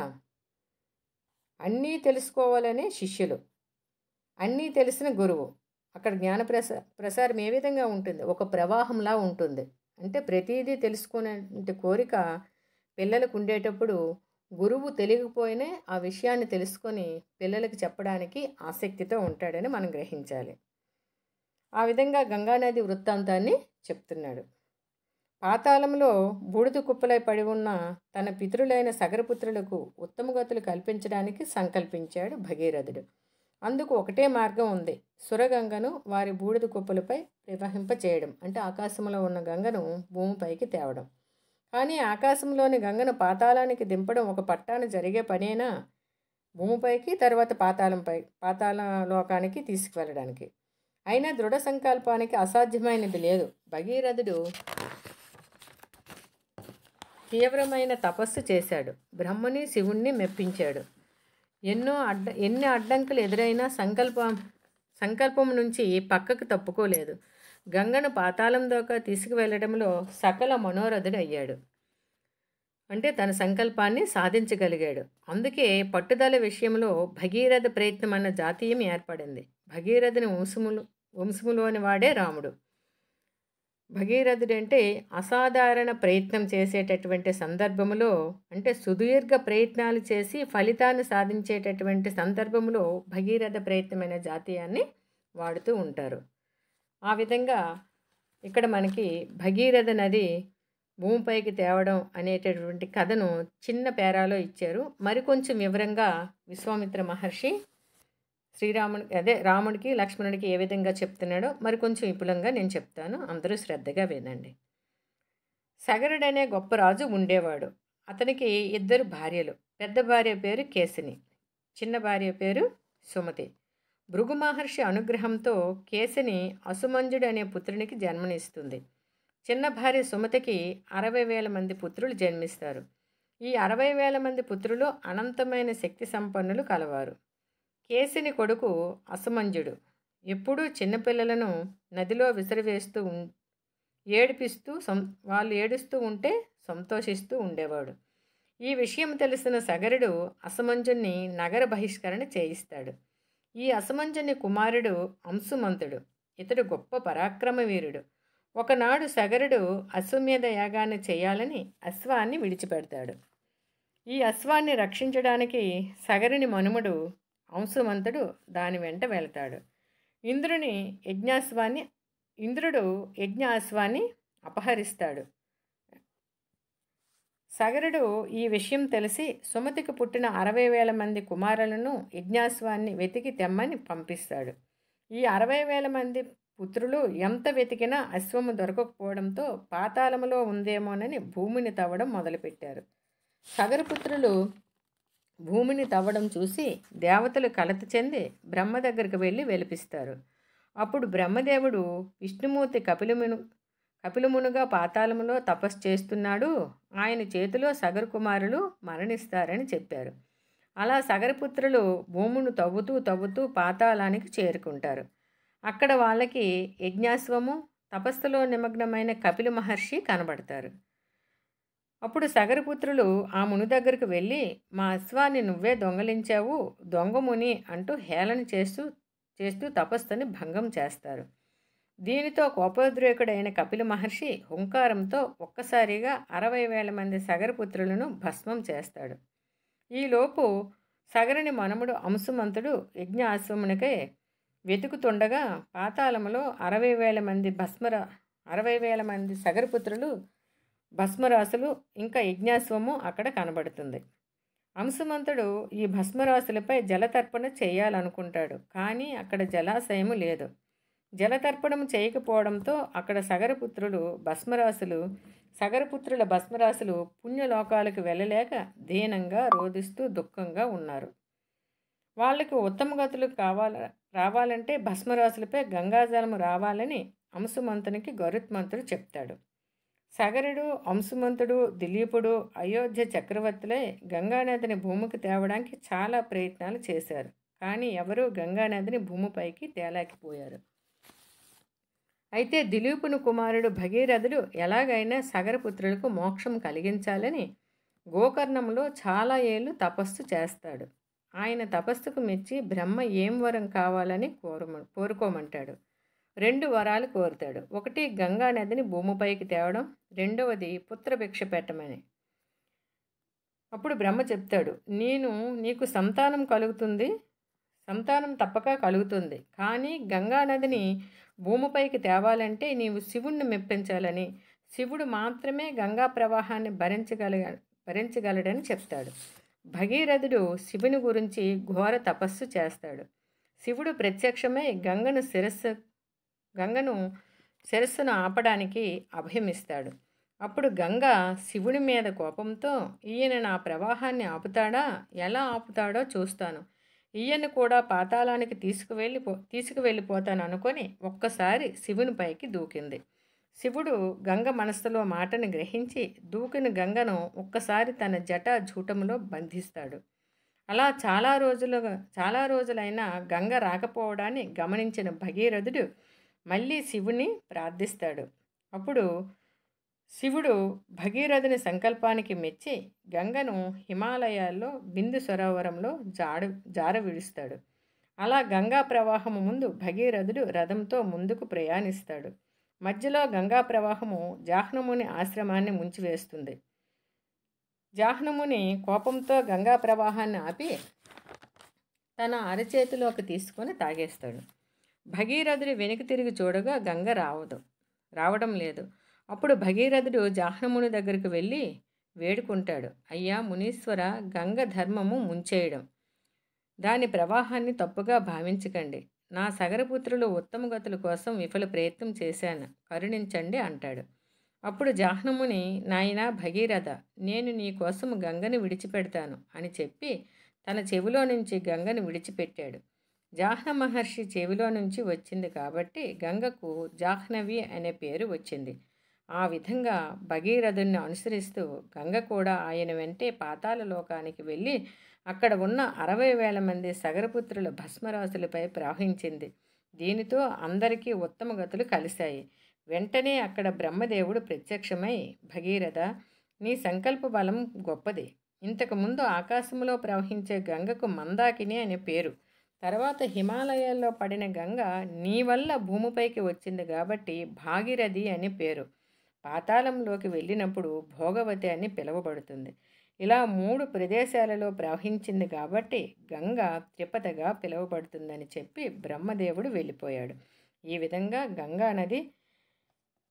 అన్నీ తెలుసుకోవాలనే శిష్యులు, అన్నీ తెలిసిన గురువు. అక్కడ జ్ఞాన ప్రసారం ఏ విధంగా ఉంటుంది? ఒక ప్రవాహంలా ఉంటుంది. అంటే ప్రతిదీ తెలుసుకునే కోరిక పిల్లలకు ఉండేటప్పుడు గురువు తెలియకపోయినా ఆ విషయాన్ని తెలుసుకొని పిల్లలకు చెప్పడానికి ఆసక్తితో ఉంటాడని మనం గ్రహించాలి. ఆ విధంగా గంగానది వృత్తాంతాన్ని చెప్తున్నాడు. పాతాళంలో బూడిద కుప్పలై పడి ఉన్న తన పితరులైన సగరపుత్రులకు ఉత్తమగతులు కల్పించడానికి సంకల్పించాడు భగీరథుడు. అందుకు ఒకటే మార్గం ఉంది. సురగంగను వారి బూడిద కుప్పలపై ప్రవహింపచేయడం, అంటే ఆకాశంలో ఉన్న గంగను భూమిపైకి తేవడం. కానీ ఆకాశంలోని గంగను పాతాళానికి దింపడం ఒక పట్టాన జరిగే పనేనా? భూమిపైకి, తర్వాత పాతాళ లోకానికి తీసుకువెళ్ళడానికి. అయినా దృఢ సంకల్పానికి అసాధ్యమైనది లేదు. భగీరథుడు తీవ్రమైన తపస్సు చేశాడు. బ్రహ్మని శివుణ్ణి మెప్పించాడు. ఎన్ని అడ్డంకులు ఎదురైనా సంకల్పం నుంచి పక్కకు తప్పుకోలేదు. గంగను పాతాళం దాకా తీసుకువెళ్ళడంలో సకల మనోరథుడు అయ్యాడు. అంటే తన సంకల్పాన్ని సాధించగలిగాడు. అందుకే పట్టుదల విషయంలో భగీరథ ప్రయత్నం అన్న జాతీయం ఏర్పడింది. భగీరథుని వంశములోని వాడే రాముడు. భగీరథుడంటే అసాధారణ ప్రయత్నం చేసేటటువంటి సందర్భంలో, అంటే సుదీర్ఘ ప్రయత్నాలు చేసి ఫలితాన్ని సాధించేటటువంటి సందర్భంలో భగీరథ ప్రయత్నమైన జాతీయాన్ని వాడుతూ ఉంటారు. ఆ విధంగా ఇక్కడ మనకి భగీరథ నది భూమిపైకి తేవడం అనేటటువంటి కథను చిన్న పేరాలో ఇచ్చారు. మరికొంచెం వివరంగా విశ్వామిత్ర మహర్షి రాముడికి లక్ష్మణుడికి ఏ విధంగా చెప్తున్నాడో మరికొంచెం విపులంగా నేను చెప్తాను. అందరూ శ్రద్ధగా వినండి. సగరుడనే గొప్ప రాజు ఉండేవాడు. అతనికి 2 భార్యలు. పెద్ద భార్య పేరు కేసిని, చిన్న భార్య పేరు సుమతి. భృగు మహర్షి అనుగ్రహంతో కేసిని అసుమంజుడు అనే పుత్రునికి జన్మనిస్తుంది. చిన్న భార్య సుమతికి 60,000 మంది పుత్రులు జన్మిస్తారు. ఈ 60,000 మంది పుత్రులు అనంతమైన శక్తి సంపన్నులు కలవారు. కేసిని కొడుకు అసుమంజుడు ఎప్పుడూ చిన్నపిల్లలను నదిలో విసిరివేస్తూ వాళ్ళు ఏడుస్తూ ఉంటే సంతోషిస్తూ ఉండేవాడు. ఈ విషయం తెలిసిన సగరుడు అసుమంజుణ్ణి నగర బహిష్కరణ చేయిస్తాడు. ఈ అసుమంజుని కుమారుడు అంశుమంతుడు. ఇతడు గొప్ప పరాక్రమ వీరుడు. ఒకనాడు సగరుడు అశ్వమేధ యాగాన్ని చేయాలని అశ్వాన్ని విడిచిపెడతాడు. ఈ అశ్వాన్ని రక్షించడానికి సగరుని మనుమడు అంశుమంతుడు దాని వెంట వెళతాడు. ఇంద్రుడు యజ్ఞ అశ్వాన్ని అపహరిస్తాడు. సగరుడు ఈ విషయం తెలిసి సుమతికి పుట్టిన 60,000 మంది కుమారులను యజ్ఞాశ్వాన్ని వెతికి తెమ్మని పంపిస్తాడు. ఈ 60,000 మంది పుత్రులు ఎంత వెతికినా అశ్వము దొరకకపోవడంతో పాతాళములో ఉందేమోనని భూమిని తవ్వడం మొదలుపెట్టారు. సగరపుత్రులు భూమిని తవ్వడం చూసి దేవతలు కలత చెంది బ్రహ్మ దగ్గరికి వెళ్ళి వెలిపిస్తారు. అప్పుడు బ్రహ్మదేవుడు విష్ణుమూర్తి కపిలమునుగా పాతాళములో తపస్సు చేస్తున్నాడు, ఆయన చేతిలో సగర కుమారులు మరణిస్తారని చెప్పారు. అలా సగరపుత్రులు భూమును తవ్వుతూ పాతాళానికి చేరుకుంటారు. అక్కడ వాళ్ళకి యజ్ఞాశ్వము, తపస్సులో నిమగ్నమైన కపిల మహర్షి కనబడతారు. అప్పుడు సగరపుత్రులు ఆ ముని దగ్గరకు వెళ్ళి, మా అశ్వాన్ని నువ్వే దొంగలించావు, దొంగ ముని అంటూ హేళన చేస్తూ చేస్తూ తపస్సుని భంగం చేస్తారు. దీనితో కోపోద్రేకుడైన కపిల మహర్షి హుంకారంతో ఒక్కసారిగా 60,000 మంది సగరపుత్రులను భస్మం చేస్తాడు. ఈలోపు సగరుని మనుమడు అంశుమంతుడు యజ్ఞాశ్వమునికై వెతుకుతుండగా పాతాళములో 60,000 మంది సగరపుత్రులు భస్మరాశులు ఇంకా యజ్ఞాశ్వము అక్కడ కనబడుతుంది. అంశుమంతుడు ఈ భస్మరాశులపై జలతర్పణ చేయాలనుకుంటాడు. కానీ అక్కడ జలాశయము లేదు. జలతర్పణం చేయకపోవడంతో అక్కడ సగరపుత్రుల భస్మరాశులు పుణ్యలోకాలకు వెళ్ళలేక దీనంగా రోదిస్తూ దుఃఖంగా ఉన్నారు. వాళ్ళకు ఉత్తమ గతులు రావాలంటే భస్మరాశులపై గంగాజలము రావాలని అంశుమంతునికి గరుత్మంతుడు చెప్తాడు. సగరుడు, అంశుమంతుడు, దిలీపుడు అయోధ్య చక్రవర్తులై గంగానదిని భూమికి తేవడానికి చాలా ప్రయత్నాలు చేశారు. కానీ ఎవరూ గంగానదిని భూమిపైకి తేలేకపోయారు. అయితే దిలీపుని కుమారుడు భగీరథుడు ఎలాగైనా సగరపుత్రులకు మోక్షం కలిగించాలని గోకర్ణంలో చాలా ఏళ్ళు తపస్సు చేస్తాడు. ఆయన తపస్సుకు మెచ్చి బ్రహ్మ ఏం వరం కావాలని కోరుకోమంటాడు. 2 వరాలు కోరుతాడు. ఒకటి గంగా నదిని భూమిపైకి తేవడం, రెండవది పుత్రభిక్ష పెట్టమని. అప్పుడు బ్రహ్మ చెప్తాడు, నీకు సంతానం తప్పక కలుగుతుంది. కానీ గంగా నదిని భూమిపైకి తేవాలంటే నీవు శివుణ్ణి మెప్పించాలని, శివుడు మాత్రమే గంగా ప్రవాహాన్ని భరించగలడని చెప్తాడు. భగీరథుడు శివుని గురించి ఘోర తపస్సు చేస్తాడు. శివుడు ప్రత్యక్షమై గంగను శిరస్సును ఆపడానికి అభయమిస్తాడు. అప్పుడు గంగ శివుని మీద కోపంతో, ఈయన నా ప్రవాహాన్ని ఆపుతాడా, ఎలా ఆపుతాడో చూస్తాను, ఈయన కూడా పాతాళానికి తీసుకువెళ్ళిపోతాను అనుకొని ఒక్కసారి శివుని పైకి దూకింది. శివుడు గంగ మనస్సులో మాటను గ్రహించి దూకిన గంగను ఒక్కసారి తన జటాజూటములో బంధిస్తాడు. అలా చాలా రోజులైనా గంగ రాకపోవడాన్ని గమనించిన భగీరథుడు మళ్ళీ శివుని ప్రార్థిస్తాడు. అప్పుడు శివుడు భగీరథుని సంకల్పానికి మెచ్చి గంగను హిమాలయాల్లో బిందు సరోవరంలో జార విడుస్తాడు. అలా గంగా ప్రవాహము ముందు భగీరథుడు రథంతో ముందుకు ప్రయాణిస్తాడు. మధ్యలో గంగా ప్రవాహము జాహ్నముని ఆశ్రమాన్ని ముంచివేస్తుంది. జాహ్నముని కోపంతో గంగా ప్రవాహాన్ని ఆపి తన అరచేతిలోకి తీసుకొని తాగేస్తాడు. భగీరథుడు వెనక్కి తిరిగి చూడగా గంగ రావడం లేదు. అప్పుడు భగీరథుడు జాహ్నముని దగ్గరికి వెళ్ళి వేడుకుంటాడు, అయ్యా మునీశ్వర, గంగ ధర్మము ముంచేయడం, దాని ప్రవాహాన్ని తప్పుగా భావించకండి. నా సగరపుత్రులు ఉత్తమ గతుల కోసం విఫల ప్రయత్నం చేశాను, కరుణించండి అంటాడు. అప్పుడు జాహ్నముని, నాయనా భగీరథ, నేను నీ కోసం గంగని విడిచిపెడతాను అని చెప్పి తన చెవిలో నుంచి గంగను విడిచిపెట్టాడు. జాహ్న మహర్షి చెవిలో నుంచి వచ్చింది కాబట్టి గంగకు జాహ్నవి అనే పేరు వచ్చింది. ఆ విధంగా భగీరథుని అనుసరిస్తూ గంగ కూడా ఆయన వెంటే పాతాళ లోకానికి వెళ్ళి అక్కడ ఉన్న 60,000 మంది సగరపుత్రుల భస్మరాశులపై ప్రవహించింది. దీనితో అందరికీ ఉత్తమ గతులు కలిశాయి. వెంటనే అక్కడ బ్రహ్మదేవుడు ప్రత్యక్షమై, భగీరథ, నీ సంకల్ప బలం గొప్పది. ఇంతకుముందు ఆకాశంలో ప్రవహించే గంగకు మందాకిని అనే పేరు, తర్వాత హిమాలయాల్లో పడిన గంగ నీ వల్ల భూమిపైకి వచ్చింది కాబట్టి భాగీరథి అనే పేరు, పాతాళంలోకి వెళ్ళినప్పుడు భోగవతి అని పిలువబడుతుంది. ఇలా 3 ప్రదేశాలలో ప్రవహించింది కాబట్టి గంగ త్రిపథగా పిలువబడుతుందని చెప్పి బ్రహ్మదేవుడు వెళ్ళిపోయాడు. ఈ విధంగా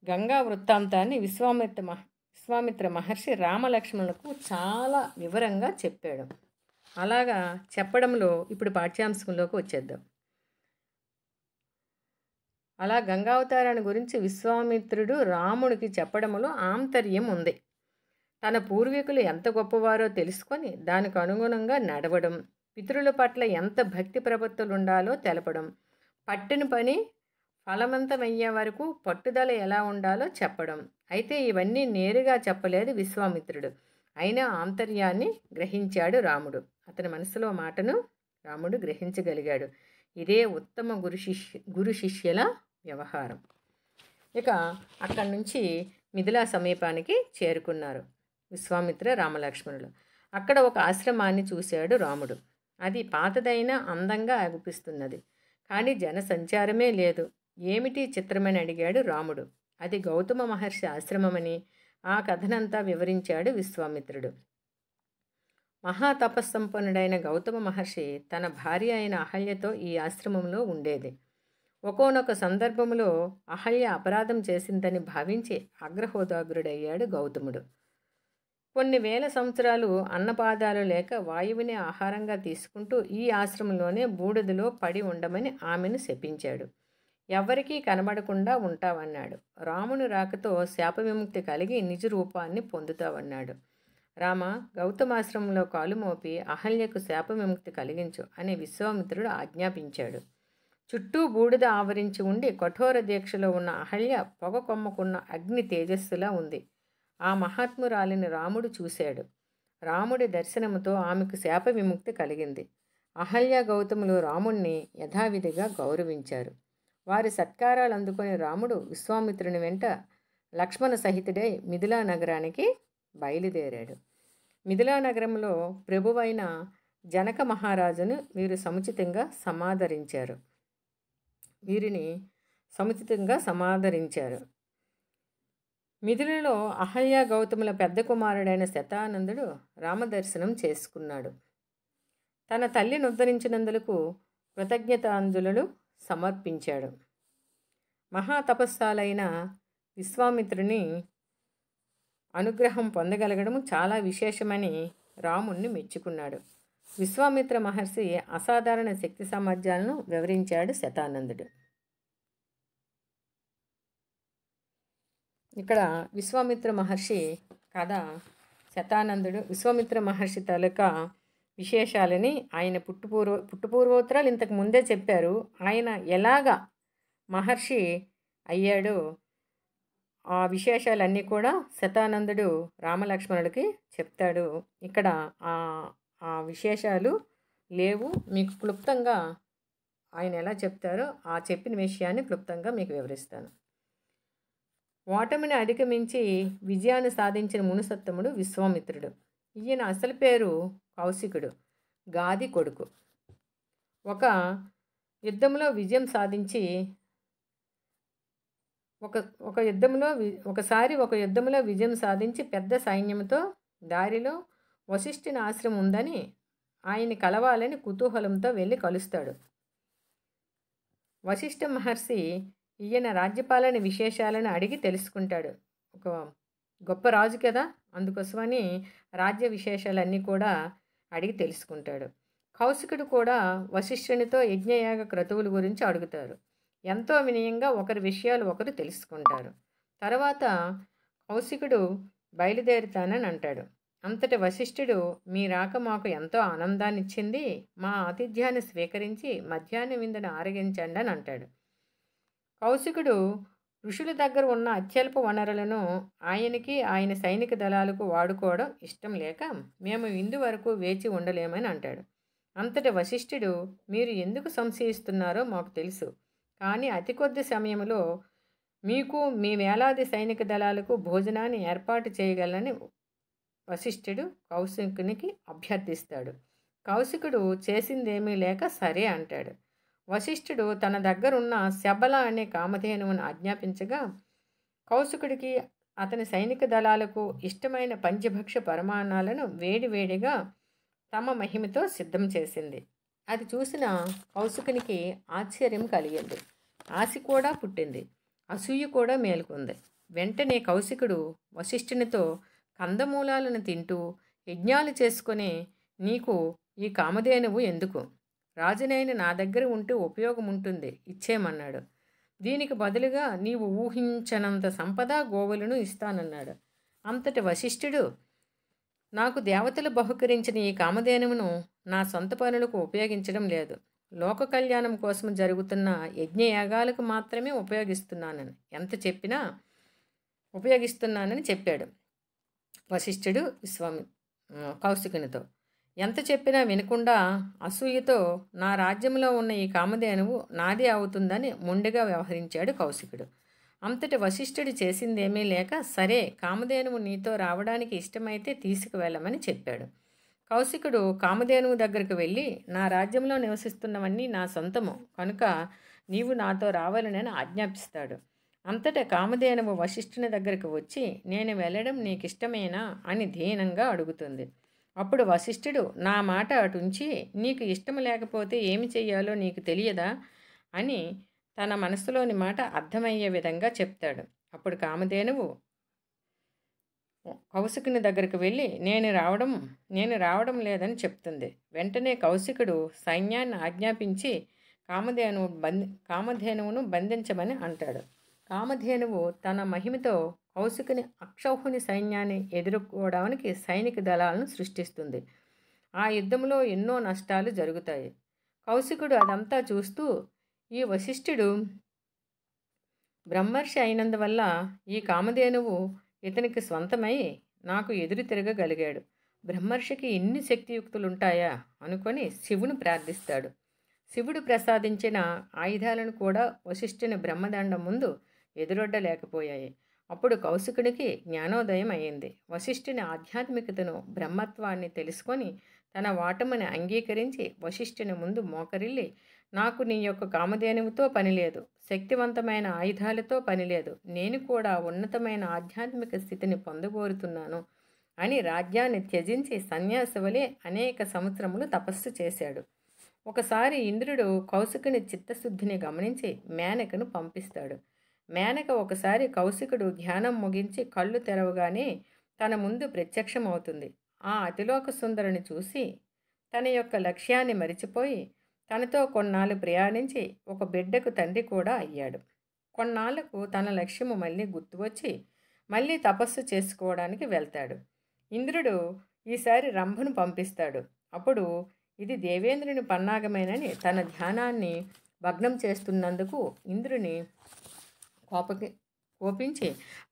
గంగా వృత్తాంతాన్ని విశ్వామిత్ర మహర్షి రామలక్ష్మణులకు చాలా వివరంగా చెప్పాడు. అలాగా చెప్పడంలో ఇప్పుడు పాఠ్యాంశంలోకి వచ్చేద్దాం. అలా గంగావతారాన్ని గురించి విశ్వామిత్రుడు రాముడికి చెప్పడంలో ఆంతర్యం ఉంది. తన పూర్వీకులు ఎంత గొప్పవారో తెలుసుకొని దానికి అనుగుణంగా నడవడం, పితరుల పట్ల ఎంత భక్తి ప్రపత్తులు ఉండాలో తెలపడం, పట్టిన పని ఫలవంతమయ్యే వరకు పట్టుదల ఎలా ఉండాలో చెప్పడం. అయితే ఇవన్నీ నేరుగా చెప్పలేదు విశ్వామిత్రుడు, అయినా ఆంతర్యాన్ని గ్రహించాడు రాముడు. అతని మనసులో మాటను రాముడు గ్రహించగలిగాడు. ఇదే ఉత్తమ గురు శిష్యుల వ్యవహారం. ఇక అక్కడి నుంచి మిథిలా సమీపానికి చేరుకున్నారు. విశ్వామిత్ర రామలక్ష్మణులు. అక్కడ ఒక ఆశ్రమాన్ని చూశాడు రాముడు. అది పాతదైనా అందంగా అగుపిస్తున్నది. కానీ జనసంచారమే లేదు. ఏమిటి చిత్రమని అడిగాడు రాముడు. అది గౌతమ మహర్షి ఆశ్రమమని ఆ కథనంతా వివరించాడు విశ్వామిత్రుడు. మహాతపస్సంపన్నుడైన గౌతమ మహర్షి తన భార్య అయిన అహల్యతో ఈ ఆశ్రమంలో ఉండేది. ఒకోనొక సందర్భంలో అహల్య అపరాధం చేసిందని భావించి అగ్రహోదాగ్రుడయ్యాడు గౌతముడు. కొన్ని వేల సంవత్సరాలు అన్నపాదాలు లేక వాయువుని ఆహారంగా తీసుకుంటూ ఈ ఆశ్రమంలోనే బూడిదలో పడి ఉండమని ఆమెను శపించాడు. ఎవ్వరికీ కనబడకుండా ఉంటావన్నాడు. రాముని రాకతో శాప విముక్తి కలిగి నిజ రూపాన్ని పొందుతావన్నాడు. రామ, గౌతమాశ్రమంలో కాలు మోపి అహల్యకు శాప విముక్తి కలిగించు అని విశ్వామిత్రుడు ఆజ్ఞాపించాడు. చుట్టూ బూడిద ఆవరించి ఉండి కఠోర దీక్షలో ఉన్న అహల్య పొగ కొమ్మకున్న అగ్ని తేజస్సులా ఉంది. ఆ మహాత్మురాలిని రాముడు చూశాడు. రాముడి దర్శనముతో ఆమెకు శాప విముక్తి కలిగింది. అహల్య గౌతములు రాముణ్ణి యథావిధిగా గౌరవించారు. వారి సత్కారాలు అందుకొని రాముడు విశ్వామిత్రుని వెంట లక్ష్మణ సహితుడై మిథిలా నగరానికి బయలుదేరాడు. మిథిలా నగరంలో ప్రభువైన జనక మహారాజును వీరిని సముచితంగా సమాదరించారు. మిథిలలో అహల్య గౌతముల పెద్ద కుమారుడైన శతానందుడు రామదర్శనం చేసుకున్నాడు. తన తల్లిని ఉద్ధరించినందులకు కృతజ్ఞతాంజలులు సమర్పించాడు. మహాతపస్సాలైన విశ్వామిత్రుని అనుగ్రహం పొందగలగడం చాలా విశేషమని రాముణ్ణి మెచ్చుకున్నాడు. విశ్వామిత్ర మహర్షి అసాధారణ శక్తి సామర్థ్యాలను వివరించాడు శతానందుడు. ఇక్కడ విశ్వామిత్ర మహర్షి కథ శతానందుడు విశ్వామిత్ర మహర్షి తాలూకా విశేషాలని ఆయన పుట్టుపూర్వోత్తరాలు ఇంతకు ముందే చెప్పారు. ఆయన ఎలాగా మహర్షి అయ్యాడో ఆ విశేషాలన్నీ కూడా శతానందుడు రామలక్ష్మణుడికి చెప్తాడు. ఇక్కడ ఆ విశేషాలు లేవు. మీకు క్లుప్తంగా ఆయన ఎలా చెప్తారో ఆ చెప్పిన విషయాన్ని క్లుప్తంగా మీకు వివరిస్తాను. ఓటమిని అధిగమించి విజయాన్ని సాధించిన మునుసత్తముడు విశ్వామిత్రుడు. ఈయన అసలు పేరు కౌశికుడు, గాది కొడుకు. ఒక యుద్ధంలో విజయం సాధించి ఒక యుద్ధంలో విజయం సాధించి పెద్ద సైన్యంతో దారిలో వశిష్ఠుని ఆశ్రమం ఉందని ఆయన్ని కలవాలని కుతూహలంతో వెళ్ళి కలుస్తాడు. వశిష్ఠ మహర్షి ఈయన రాజ్యపాలన విశేషాలను అడిగి తెలుసుకుంటాడు. ఒక గొప్ప రాజు కదా, అందుకోసమని రాజ్య విశేషాలన్నీ కూడా అడిగి తెలుసుకుంటాడు. కౌశికుడు కూడా వశిష్ఠునితో యజ్ఞయాగ క్రతువుల గురించి అడుగుతారు. ఎంతో వినయంగా ఒకరి విషయాలు ఒకరు తెలుసుకుంటారు. తర్వాత కౌశికుడు బయలుదేరుతానని అంటాడు. అంతటి వశిష్ఠుడు, మీ రాక మాకు ఎంతో ఆనందాన్ని ఇచ్చింది, మా ఆతిథ్యాన్ని స్వీకరించి మధ్యాహ్న విందును ఆరగించండి అని అంటాడు. కౌశికుడు ఋషుల దగ్గర ఉన్న అత్యల్ప వనరులను ఆయనకి ఆయన సైనిక దళాలకు వాడుకోవడం ఇష్టం లేక మేము ఇందు వరకు వేచి ఉండలేమని అంటాడు. అంతటి వశిష్ఠుడు, మీరు ఎందుకు సంశయిస్తున్నారో మాకు తెలుసు, కానీ అతి కొద్ది సమయంలో మీకు మీ వేలాది సైనిక దళాలకు భోజనాన్ని ఏర్పాటు చేయగలని వశిష్ఠుడు కౌశికునికి అభ్యర్థిస్తాడు. కౌశికుడు చేసిందేమీ లేక సరే అంటాడు. వశిష్ఠుడు తన దగ్గరున్న శబల అనే కామధేనువును ఆజ్ఞాపించగా కౌశికుడికి అతని సైనిక దళాలకు ఇష్టమైన పంచభక్ష పరమాణాలను వేడివేడిగా తమ మహిమతో సిద్ధం చేసింది. అది చూసిన కౌశికునికి ఆశ్చర్యం కలిగింది. ఆశ కూడా పుట్టింది, అసూయ కూడా మేలుకుంది. వెంటనే కౌశికుడు వశిష్ఠునితో, కందమూలాలను తింటూ యజ్ఞాలు చేసుకునే నీకు ఈ కామధేనువు ఎందుకు? రాజునైన నా దగ్గర ఉంటే ఉపయోగం ఉంటుంది, ఇచ్చేయమన్నాడు. దీనికి బదులుగా నీవు ఊహించనంత సంపద గోవులను ఇస్తానన్నాడు. అంతటి వశిష్ఠుడు, నాకు దేవతలు బహుకరించిన ఈ కామధేనువును నా సొంత పనులకు ఉపయోగించడం లేదు, లోక కళ్యాణం కోసం జరుగుతున్న యజ్ఞయాగాలకు మాత్రమే ఉపయోగిస్తున్నానని చెప్పాడు వశిష్ఠుడు కౌశికునితో. ఎంత చెప్పినా వినకుండా అసూయతో నా రాజ్యంలో ఉన్న ఈ కామధేనువు నాదే అవుతుందని మొండిగా వ్యవహరించాడు కౌశికుడు. అంతటి వశిష్ఠుడు చేసిందేమీ లేక, సరే కామధేనువు నీతో రావడానికి ఇష్టమైతే తీసుకువెళ్ళమని చెప్పాడు. కౌశికుడు కామధేనువు దగ్గరకు వెళ్ళి, నా రాజ్యంలో నివసిస్తున్నవన్నీ నా సొంతము కనుక నీవు నాతో రావాలని ఆజ్ఞాపిస్తాడు. అంతటా కామధేనువు వశిష్ఠుని దగ్గరకు వచ్చి, నేను వెళ్ళడం నీకిష్టమేనా అని దీనంగా అడుగుతుంది. అప్పుడు వశిష్ఠుడు, నా మాట అటుంచి నీకు ఇష్టం లేకపోతే ఏమి చెయ్యాలో నీకు తెలియదా అని తన మనసులోని మాట అర్థమయ్యే విధంగా చెప్తాడు. అప్పుడు కామధేనువు కౌశికుని దగ్గరికి వెళ్ళి, నేను రావడం లేదని చెప్తుంది. వెంటనే కౌశికుడు సైన్యాన్ని ఆజ్ఞాపించి కామధేనువును బంధించమని అంటాడు. కామధేనువు తన మహిమతో కౌశికుని అక్షౌహిణి సైన్యాన్ని ఎదుర్కోవడానికి సైనిక దళాలను సృష్టిస్తుంది. ఆ యుద్ధంలో ఎన్నో నష్టాలు జరుగుతాయి. కౌశికుడు అదంతా చూస్తూ, ఈ వశిష్ఠుడు బ్రహ్మర్షి అయినందువల్ల ఈ కామధేనువు ఇతనికి స్వంతమై నాకు ఎదురు తిరగగలిగాడు. బ్రహ్మర్షికి ఇన్ని శక్తియుక్తులుంటాయా అనుకొని శివుని ప్రార్థిస్తాడు. శివుడు ప్రసాదించిన ఆయుధాలను కూడా వశిష్ఠుని బ్రహ్మదండం ముందు ఎదురొడ్డలేకపోయాయి. అప్పుడు కౌశికుడికి జ్ఞానోదయం అయింది. వశిష్ఠుని ఆధ్యాత్మికతను, బ్రహ్మత్వాన్ని తెలుసుకొని తన వాటముని అంగీకరించి వశిష్ఠుని ముందు మోకరిల్లి, నాకు నీ యొక్క కామధేనువుతో పనిలేదు, శక్తివంతమైన ఆయుధాలతో పనిలేదు, నేను కూడా ఉన్నతమైన ఆధ్యాత్మిక స్థితిని పొందగోరుతున్నాను అని రాజ్యాన్ని త్యజించి సన్యాసి వలె అనేక సంవత్సరములు తపస్సు చేశాడు. ఒకసారి ఇంద్రుడు కౌశికుని చిత్తశుద్ధిని గమనించి మేనకను పంపిస్తాడు. మేనక ఒకసారి కౌశికుడు ధ్యానం ముగించి కళ్ళు తెరవగానే తన ముందు ప్రత్యక్షమవుతుంది. ఆ అతిలోక సుందరుని చూసి తన యొక్క లక్ష్యాన్ని మరిచిపోయి తనతో కొన్నాళ్ళు ప్రయాణించి ఒక బిడ్డకు తండ్రి కూడా అయ్యాడు. కొన్నాళ్లకు తన లక్ష్యము మళ్ళీ గుర్తువచ్చి మళ్ళీ తపస్సు చేసుకోవడానికి వెళ్తాడు. ఇంద్రుడు ఈసారి రంభను పంపిస్తాడు. అప్పుడు ఇది దేవేంద్రుని పన్నాగమేనని తన ధ్యానాన్ని భగ్నం చేస్తున్నందుకు ఇంద్రుని కోపించి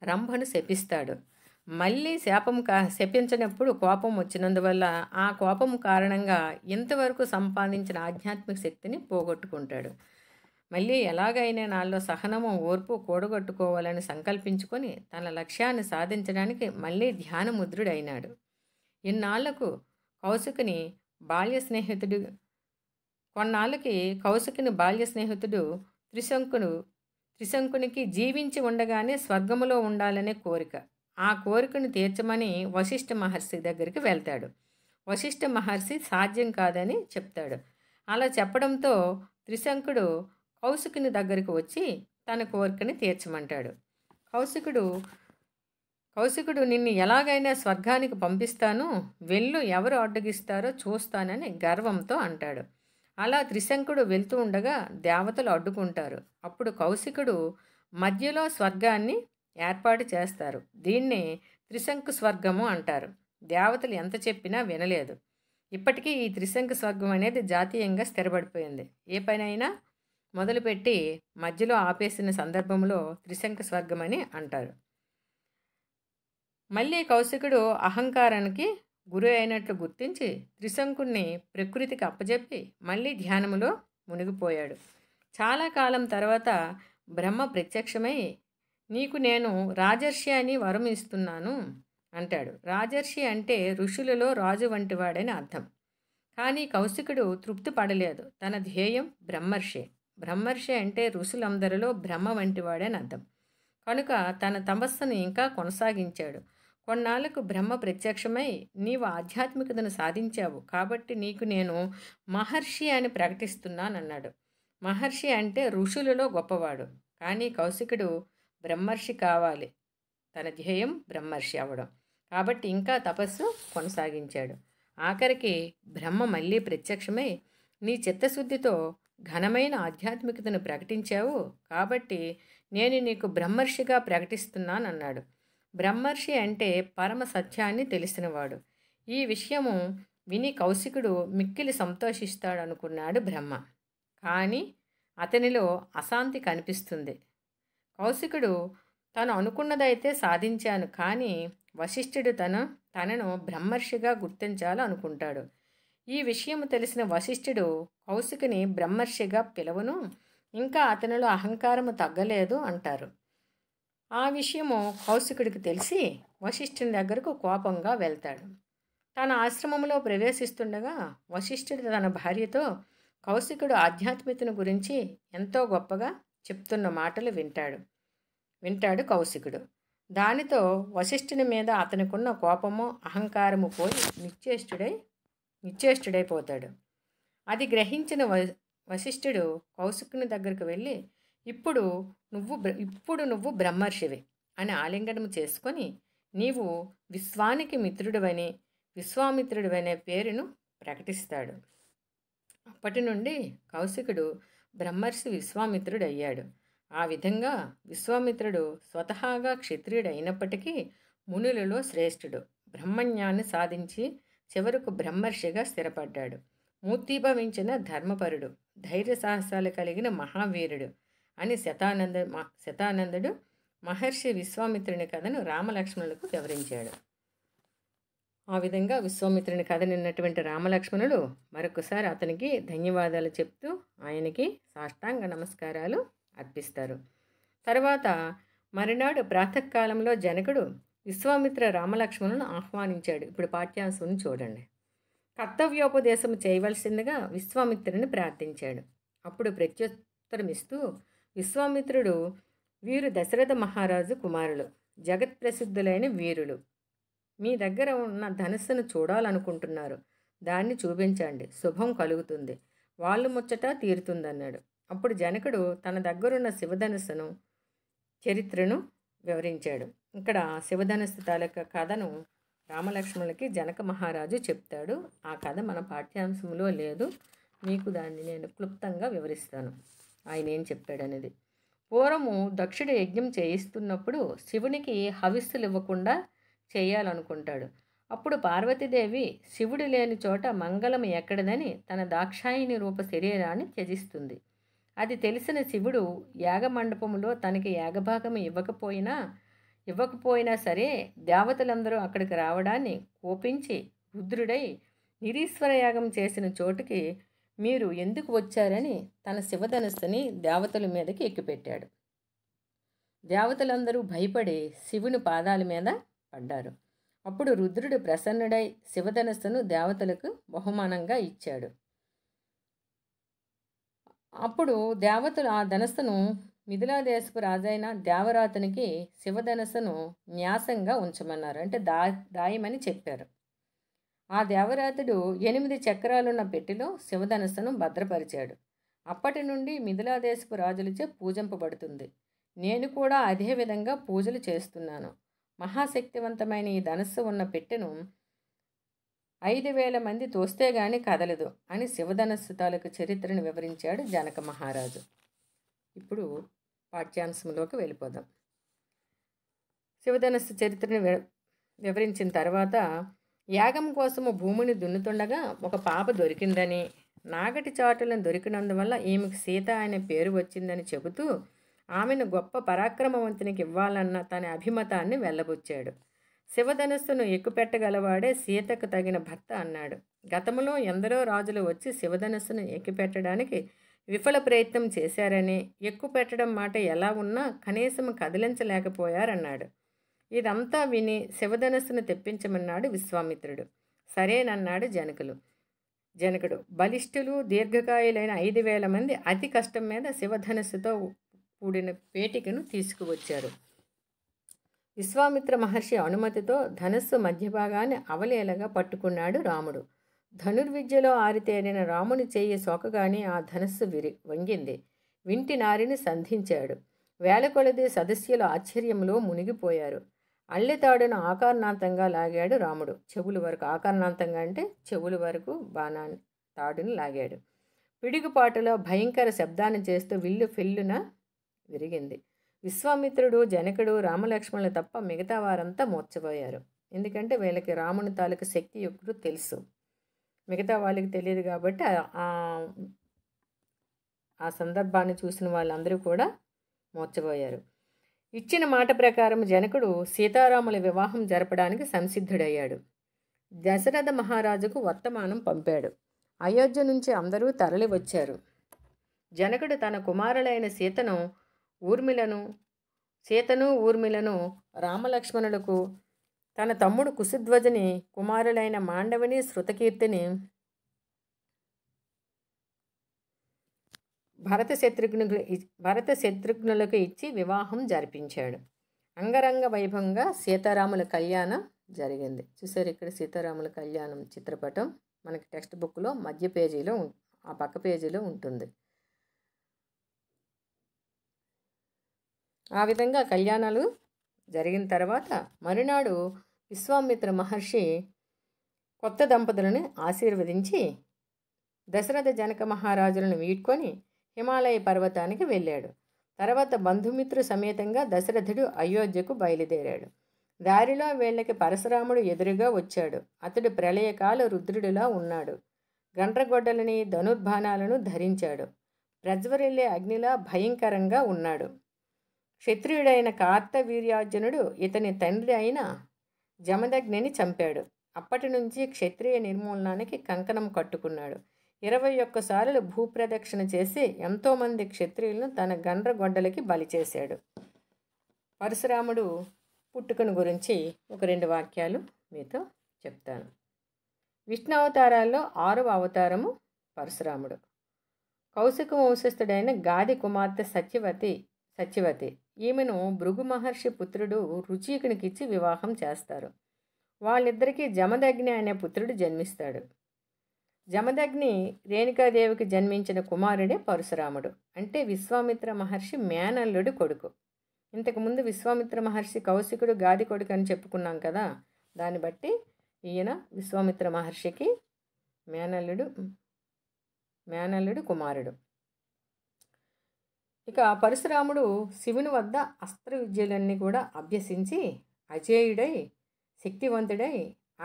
రంభను శపిస్తాడు. మళ్ళీ శపించినప్పుడు కోపం వచ్చినందువల్ల ఆ కోపం కారణంగా ఇంతవరకు సంపాదించిన ఆధ్యాత్మిక శక్తిని పోగొట్టుకుంటాడు. మళ్ళీ ఎలాగైనా నాలో సహనము, ఓర్పు కూడగట్టుకోవాలని సంకల్పించుకొని తన లక్ష్యాన్ని సాధించడానికి మళ్ళీ ధ్యానముద్రుడైనాడు. ఇన్నాళ్లకు కౌశికుని బాల్య స్నేహితుడు త్రిశంకునికి జీవించి ఉండగానే స్వర్గములో ఉండాలనే కోరిక. ఆ కోరికను తీర్చమని వశిష్ఠ మహర్షి దగ్గరికి వెళ్తాడు. వశిష్ఠ మహర్షి సాధ్యం కాదని చెప్తాడు. అలా చెప్పడంతో త్రిశంకుడు కౌశికుని దగ్గరికి వచ్చి తన కోరికని తీర్చమంటాడు. కౌశికుడు నిన్ను ఎలాగైనా స్వర్గానికి పంపిస్తాను, వెళ్ళు, ఎవరు అడ్డగిస్తారో చూస్తానని గర్వంతో అంటాడు. అలా త్రిశంకుడు వెళ్తూ ఉండగా దేవతలు అడ్డుకుంటారు. అప్పుడు కౌశికుడు మధ్యలో స్వర్గాన్ని ఏర్పాటు చేస్తారు. దీన్నే త్రిశంకు స్వర్గము అంటారు. దేవతలు ఎంత చెప్పినా వినలేదు. ఇప్పటికీ ఈ త్రిశంకు స్వర్గం అనేది జాతీయంగా స్థిరపడిపోయింది. ఏ పనైనా మొదలుపెట్టి మధ్యలో ఆపేసిన సందర్భంలో త్రిశంకు స్వర్గం అని అంటారు. మళ్ళీ కౌశికుడు అహంకారానికి గురి అయినట్లు గుర్తించి త్రిశంకుణ్ణి ప్రకృతికి అప్పజెప్పి మళ్ళీ ధ్యానములో మునిగిపోయాడు. చాలా కాలం తర్వాత బ్రహ్మ ప్రత్యక్షమై, నీకు నేను రాజర్షి అని వరం ఇస్తున్నాను అంటాడు. రాజర్షి అంటే ఋషులలో రాజు వంటివాడని అర్థం. కానీ కౌశికుడు తృప్తి పడలేదు. తన ధ్యేయం బ్రహ్మర్షి. బ్రహ్మర్షి అంటే ఋషులందరిలో బ్రహ్మ వంటివాడని అర్థం. కనుక తన తపస్సును ఇంకా కొనసాగించాడు. కొన్నాళ్లకు బ్రహ్మ ప్రత్యక్షమై, నీవు ఆధ్యాత్మికతను సాధించావు కాబట్టి నీకు నేను మహర్షి అని ప్రకటిస్తున్నానన్నాడు. మహర్షి అంటే ఋషులలో గొప్పవాడు. కానీ కౌశికుడు బ్రహ్మర్షి కావాలి, తన ధ్యేయం బ్రహ్మర్షి అవ్వడం. కాబట్టి ఇంకా తపస్సు కొనసాగించాడు. ఆఖరికి బ్రహ్మ మళ్ళీ ప్రత్యక్షమై, నీ చిత్తశుద్ధితో ఘనమైన ఆధ్యాత్మికతను ప్రకటించావు కాబట్టి నేను నీకు బ్రహ్మర్షిగా ప్రకటిస్తున్నానన్నాడు. బ్రహ్మర్షి అంటే పరమ సత్యాన్ని తెలిసినవాడు. ఈ విషయము విని కౌశికుడు మిక్కిలి సంతోషిస్తాడనుకున్నాడు బ్రహ్మ. కానీ అతనిలో అశాంతి కనిపిస్తుంది. కౌశికుడు తను అనుకున్నదైతే సాధించాను, కానీ వశిష్ఠుడు తనను బ్రహ్మర్షిగా గుర్తించాలనుకుంటాడు. ఈ విషయము తెలిసిన వశిష్ఠుడు కౌశికుని బ్రహ్మర్షిగా పిలవను, ఇంకా అతనిలో అహంకారము తగ్గలేదు అంటారు. ఆ విషయము కౌశికుడికి తెలిసి వశిష్ఠుని దగ్గరకు కోపంగా వెళ్తాడు. తన ఆశ్రమంలో ప్రవేశిస్తుండగా వశిష్ఠుడు తన భార్యతో కౌశికుడు ఆధ్యాత్మికతను గురించి ఎంతో గొప్పగా చెప్తున్న మాటలు వింటాడు కౌశికుడు. దానితో వశిష్ఠుని మీద అతనికున్న కోపము అహంకారము పోయి నిశ్చేష్టుడైపోతాడు. అది గ్రహించిన వశిష్ఠుడు కౌశికుని దగ్గరకు వెళ్ళి ఇప్పుడు నువ్వు బ్రహ్మర్షివి అని ఆలింగనం చేసుకొని నీవు విశ్వానికి మిత్రుడివని విశ్వామిత్రుడివనే పేరును ప్రకటిస్తాడు. అప్పటి నుండి కౌశికుడు బ్రహ్మర్షి విశ్వామిత్రుడు అయ్యాడు. ఆ విధంగా విశ్వామిత్రుడు స్వతహాగా క్షత్రియుడు అయినప్పటికీ మునులలో శ్రేష్ఠుడు. బ్రహ్మజ్ఞాన్ని సాధించి చివరకు బ్రహ్మర్షిగా స్థిరపడ్డాడు. మూర్తిభవించిన ధర్మపరుడు, ధైర్య సాహసాలు కలిగిన మహావీరుడు అని శతానందుడు మహర్షి విశ్వామిత్రుని కథను రామలక్ష్మణులకు వివరించాడు. ఆ విధంగా విశ్వామిత్రుని కథ నిన్నటువంటి రామలక్ష్మణులు మరొకసారి అతనికి ధన్యవాదాలు చెప్తూ ఆయనకి సాష్టాంగ నమస్కారాలు అర్పిస్తారు. తర్వాత మరునాడు ప్రాతకాలంలో జనకుడు విశ్వామిత్ర రామలక్ష్మణులను ఆహ్వానించాడు. ఇప్పుడు పాఠ్యాంశం చూడండి. కర్తవ్యోపదేశం చేయవలసిందిగా విశ్వామిత్రుని ప్రార్థించాడు. అప్పుడు ప్రత్యుత్తరమిస్తూ విశ్వామిత్రుడు, వీరు దశరథ మహారాజు కుమారులు, జగత్ప్రసిద్ధులైన వీరులు. మీ దగ్గర ఉన్న ధనుస్సును చూడాలనుకుంటున్నారు. దాన్ని చూపించండి, శుభం కలుగుతుంది, వాళ్ళు ముచ్చట తీరుతుందన్నాడు. అప్పుడు జనకుడు తన దగ్గరున్న శివధనుస్సును చరిత్రను వివరించాడు. ఇక్కడ శివధనుస్సు తాలూకా కథను రామలక్ష్మణులకి జనక మహారాజు చెప్తాడు. ఆ కథ మన పాఠ్యాంశంలో లేదు, మీకు దాన్ని నేను క్లుప్తంగా వివరిస్తాను ఆయన ఏం చెప్పాడనేది. పూర్వము దక్షుడు యజ్ఞం చేయిస్తున్నప్పుడు శివునికి హవిస్సులు ఇవ్వకుండా చేయాలనుకుంటాడు. అప్పుడు పార్వతీదేవి శివుడు లేని చోట మంగళం ఎక్కడదని తన దాక్షాయిని రూప శరీరాన్ని త్యజిస్తుంది. అది తెలిసిన శివుడు యాగమండపంలో తనకి యాగభాగం ఇవ్వకపోయినా సరే దేవతలందరూ అక్కడికి రావడాన్ని కోపించి రుద్రుడై నిరీశ్వర యాగం చేసిన చోటుకి మీరు ఎందుకు వచ్చారని తన శివధనుస్సుని దేవతల మీదకి ఎక్కిపెట్టాడు. దేవతలందరూ భయపడి శివుని పాదాల మీద పడ్డారు. అప్పుడు రుద్రుడు ప్రసన్నుడై శివధనుస్సును దేవతలకు బహుమానంగా ఇచ్చాడు. అప్పుడు దేవతలు ఆ ధనస్సును మిథిలాదేశపు రాజైన దేవరాతునికి శివధనస్సును న్యాసంగా ఉంచమన్నారు. అంటే దాయమని చెప్పారు. ఆ దేవరాతుడు 8 చక్రాలున్న పెట్టెలో శివధనస్సును భద్రపరిచాడు. అప్పటి నుండి మిథిలాదేశపు రాజులచే పూజింపబడుతుంది. నేను కూడా అదే విధంగా పూజలు చేస్తున్నాను. మహాశక్తివంతమైన ఈ ధనస్సు ఉన్న పెట్టెను 5,000 మంది తోస్తే గాని కదలదు అని శివధనస్సు తాలూకు చరిత్రను వివరించాడు జనక మహారాజు. ఇప్పుడు పాఠ్యాంశంలోకి వెళ్ళిపోదాం. శివధనస్సు చరిత్రను వివరించిన తర్వాత యాగం కోసము భూమిని దున్నుతుండగా ఒక పాప దొరికిందని, నాగటి చాటులను దొరికినందువల్ల ఈమెకు సీత అనే పేరు వచ్చిందని చెబుతూ ఆమెను గొప్ప పరాక్రమవంతునికి ఇవ్వాలన్న తన అభిమతాన్ని వెళ్ళబుచ్చాడు. శివధనుస్సును ఎక్కుపెట్టగలవాడే సీతకు తగిన భర్త అన్నాడు. గతంలో ఎందరో రాజులు వచ్చి శివధనుస్సును ఎక్కిపెట్టడానికి విఫల ప్రయత్నం చేశారని, ఎక్కుపెట్టడం మాట ఎలా ఉన్నా కనీసం కదిలించలేకపోయారన్నాడు. ఇదంతా విని శివధనుస్సును తెప్పించమన్నాడు విశ్వామిత్రుడు. సరేనన్నాడు జనకుడు. బలిష్ఠులు దీర్ఘకాయులైన 5,000 మంది అతి కష్టం మీద శివధనుస్సుతో కూడిన పేటికను తీసుకువచ్చారు. విశ్వామిత్ర మహర్షి అనుమతితో ధనుస్సు మధ్యభాగాన్ని అవలేలగా పట్టుకున్నాడు రాముడు. ధనుర్విద్యలో ఆరితేరిన రాముని చెయ్యి సోకగానే ఆ ధనుస్సు వంగింది. వింటి నారిని సంధించాడు. వేల కొలది సదస్యులు ఆశ్చర్యంలో మునిగిపోయారు. అల్లెతాడును ఆకారణాంతంగా లాగాడు రాముడు. చెవుల వరకు, ఆకారణాంతంగా అంటే చెవుల వరకు బాణాన్ని తాడుని లాగాడు. పిడుగుపాటులో భయంకర శబ్దాన్ని చేస్తూ విల్లు ఫిల్లున విరిగింది. విశ్వామిత్రుడు, జనకుడు, రామలక్ష్మణులు తప్ప మిగతా వారంతా మూర్ఛపోయారు. ఎందుకంటే వీళ్ళకి రాముని తాలూకు శక్తి యుక్తుడు తెలుసు, మిగతా వాళ్ళకి తెలియదు. కాబట్టి ఆ సందర్భాన్ని చూసిన వాళ్ళందరూ కూడా మూర్ఛపోయారు. ఇచ్చిన మాట ప్రకారం జనకుడు సీతారాముల వివాహం జరపడానికి సంసిద్ధుడయ్యాడు. దశరథ మహారాజుకు వర్తమానం పంపాడు. అయోధ్య నుంచి అందరూ తరలి వచ్చారు. జనకుడు తన కుమారులైన సీతను, ఊర్మిళను సీతను ఊర్మిళను రామలక్ష్మణులకు తన తమ్ముడు కుశధ్వజని కుమారులైన మాండవిని శృతకీర్తిని భరత శత్రుఘ్నులకు ఇచ్చి వివాహం జరిపించాడు. అంగరంగ వైభవంగా సీతారాముల కళ్యాణం జరిగింది. చూసారు ఇక్కడ సీతారాముల కళ్యాణం చిత్రపటం మనకి టెక్స్ట్ బుక్లో మధ్య పేజీలో ఆ పక్క పేజీలో ఉంటుంది. ఆ విధంగా కళ్యాణాలు జరిగిన తర్వాత మరునాడు విశ్వామిత్ర మహర్షి కొత్త దంపతులను ఆశీర్వదించి దశరథ జనక మహారాజులను వీడ్కొని హిమాలయ పర్వతానికి వెళ్ళాడు. తర్వాత బంధుమిత్రు సమేతంగా దశరథుడు అయోధ్యకు బయలుదేరాడు. దారిలో వీళ్ళకి పరశురాముడు ఎదురుగా వచ్చాడు. అతడు ప్రళయకాల రుద్రుడిలా ఉన్నాడు. గండ్రగొడ్డలని ధనుర్బాణాలను ధరించాడు. ప్రజ్వరిల్లే అగ్నిలా భయంకరంగా ఉన్నాడు. క్షత్రియుడైన కార్తవీర్యార్జునుడు ఇతని తండ్రి అయిన జమదగ్నిని చంపాడు. అప్పటి నుంచి క్షత్రియ నిర్మూలనానికి కంకణం కట్టుకున్నాడు. 21 సార్లు భూప్రదక్షిణ చేసి ఎంతోమంది క్షత్రియులను తన గండ్రగొడ్డలకి బలి చేశాడు. పరశురాముడు పుట్టుకను గురించి ఒక 2 వాక్యాలు మీతో చెప్తాను. విష్ణు అవతారాల్లో 6వ అవతారము పరశురాముడు. కౌశిక వంశస్థుడైన గాది కుమార్తె సత్యవతి ఈమెను భృగు మహర్షి పుత్రుడు రుచీకునికిచ్చి వివాహం చేస్తారు. వాళ్ళిద్దరికీ జమదగ్ని అనే పుత్రుడు జన్మిస్తాడు. జమదగ్ని రేణుకాదేవికి జన్మించిన కుమారుడే పరశురాముడు. అంటే విశ్వామిత్ర మహర్షి మేనల్లుడు కొడుకు. ఇంతకుముందు విశ్వామిత్ర మహర్షి కౌశికుడు గాది కొడుకు అని చెప్పుకున్నాం కదా, దాన్ని బట్టి ఈయన విశ్వామిత్ర మహర్షికి మేనల్లుడు కుమారుడు. ఇక పరశురాముడు శివుని వద్ద అస్త్ర విద్యలన్నీ కూడా అభ్యసించి అజేయుడై శక్తివంతుడై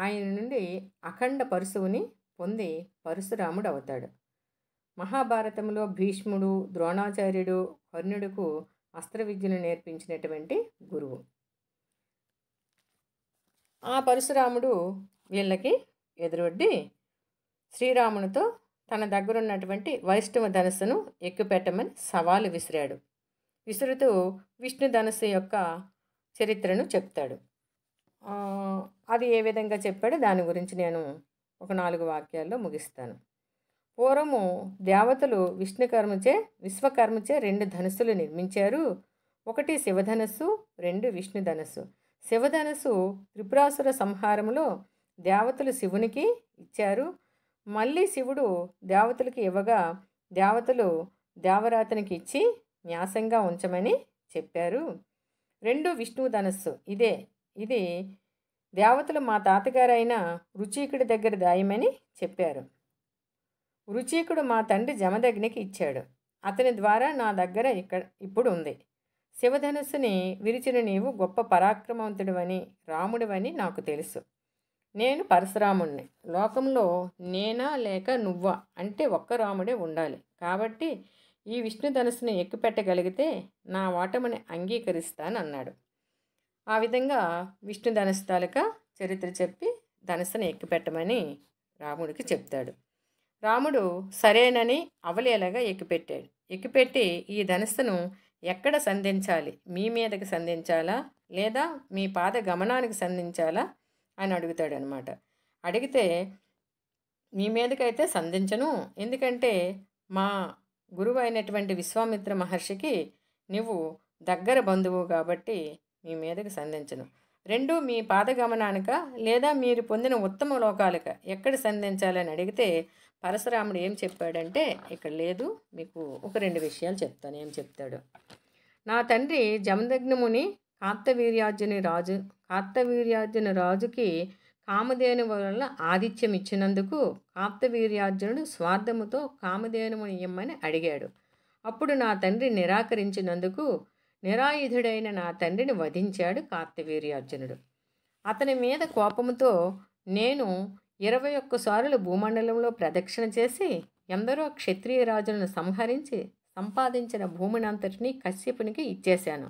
ఆయన నుండి అఖండ పరశువుని పొంది పరశురాముడు అవుతాడు. మహాభారతంలో భీష్ముడు, ద్రోణాచార్యుడు, కర్ణుడుకు అస్త్ర విద్యను నేర్పించినటువంటి గురువు. ఆ పరశురాముడు వీళ్ళకి ఎదురొడ్డి శ్రీరామునితో తన దగ్గరున్నటువంటి వైష్ణవ ధనుస్సును ఎక్కుపెట్టమని సవాలు విసిరాడు. విసురుతూ విష్ణు ధనుస్సు యొక్క చరిత్రను చెప్తాడు. అది ఏ విధంగా చెప్పాడో దాని గురించి నేను ఒక 4 వాక్యాల్లో ముగిస్తాను. పూర్వము దేవతలు విశ్వకర్మచే 2 ధనుస్సులు నిర్మించారు. ఒకటి శివధనస్సు, 2 విష్ణు ధనస్సు. శివధనస్సు త్రిపురాసుర సంహారంలో దేవతలు శివునికి ఇచ్చారు. మళ్ళీ శివుడు దేవతలకు ఇవ్వగా దేవతలు దేవరాతనికి ఇచ్చి న్యాసంగా ఉంచమని చెప్పారు. 2 విష్ణువు ధనస్సు ఇది దేవతలు మా తాతగారైన రుచీకుడి దగ్గర దాయమని చెప్పారు. రుచీకుడు మా తండ్రి జమదగ్నికి ఇచ్చాడు. అతని ద్వారా నా దగ్గర ఇప్పుడు ఉంది. శివధనుస్సుని విరిచిన నీవు గొప్ప పరాక్రమవంతుడివని రాముడివని నాకు తెలుసు. నేను పరశురాముణ్ణి. లోకంలో నేనా లేక నువ్వా అంటే ఒక్క రాముడే ఉండాలి. కాబట్టి ఈ విష్ణు ధనుస్సుని ఎక్కుపెట్టగలిగితే నా ఓటమిని అంగీకరిస్తానన్నాడు. ఆ విధంగా విష్ణు ధనుస్సు తాలూకా చరిత్ర చెప్పి ధనుస్సుని ఎక్కుపెట్టమని రాముడికి చెప్తాడు. రాముడు సరేనని అవలేలాగా ఎక్కుపెట్టి ఈ ధనుస్సును ఎక్కడ సంధించాలి, మీ మీదకి సంధించాలా లేదా మీ పాద గమనానికి సంధించాలా అని అడుగుతాడు అనమాట. అడిగితే మీ మీదకైతే సంధించను, ఎందుకంటే మా గురువు అయినటువంటి విశ్వామిత్ర మహర్షికి నువ్వు దగ్గర బంధువు కాబట్టి మీ మీదకి సంధించను. 2 మీ పాదగమనానిక లేదా మీరు పొందిన ఉత్తమ లోకాలక ఎక్కడ సంధించాలని అడిగితే పరశురాముడు ఏం చెప్పాడంటే ఇక్కడ లేదు, మీకు ఒక 2 విషయాలు చెప్తాను. ఏం చెప్తాడు? నా తండ్రి జమదగ్ని కార్తవీర్యార్జున రాజుకి కామధేను వల్ల ఆతిథ్యం ఇచ్చినందుకు కార్తవీర్యార్జునుడు స్వార్థముతో కామధేనువుని ఇమ్మని అడిగాడు. అప్పుడు నా తండ్రి నిరాకరించినందుకు నిరాయుధుడైన నా తండ్రిని వధించాడు కార్తవీర్యార్జునుడు. అతని మీద కోపంతో నేను 21 సార్లు భూమండలంలో ప్రదక్షిణ చేసి ఎందరో క్షత్రియ రాజులను సంహరించి సంపాదించిన భూమినంతటినీ కశ్యపునికి ఇచ్చేశాను.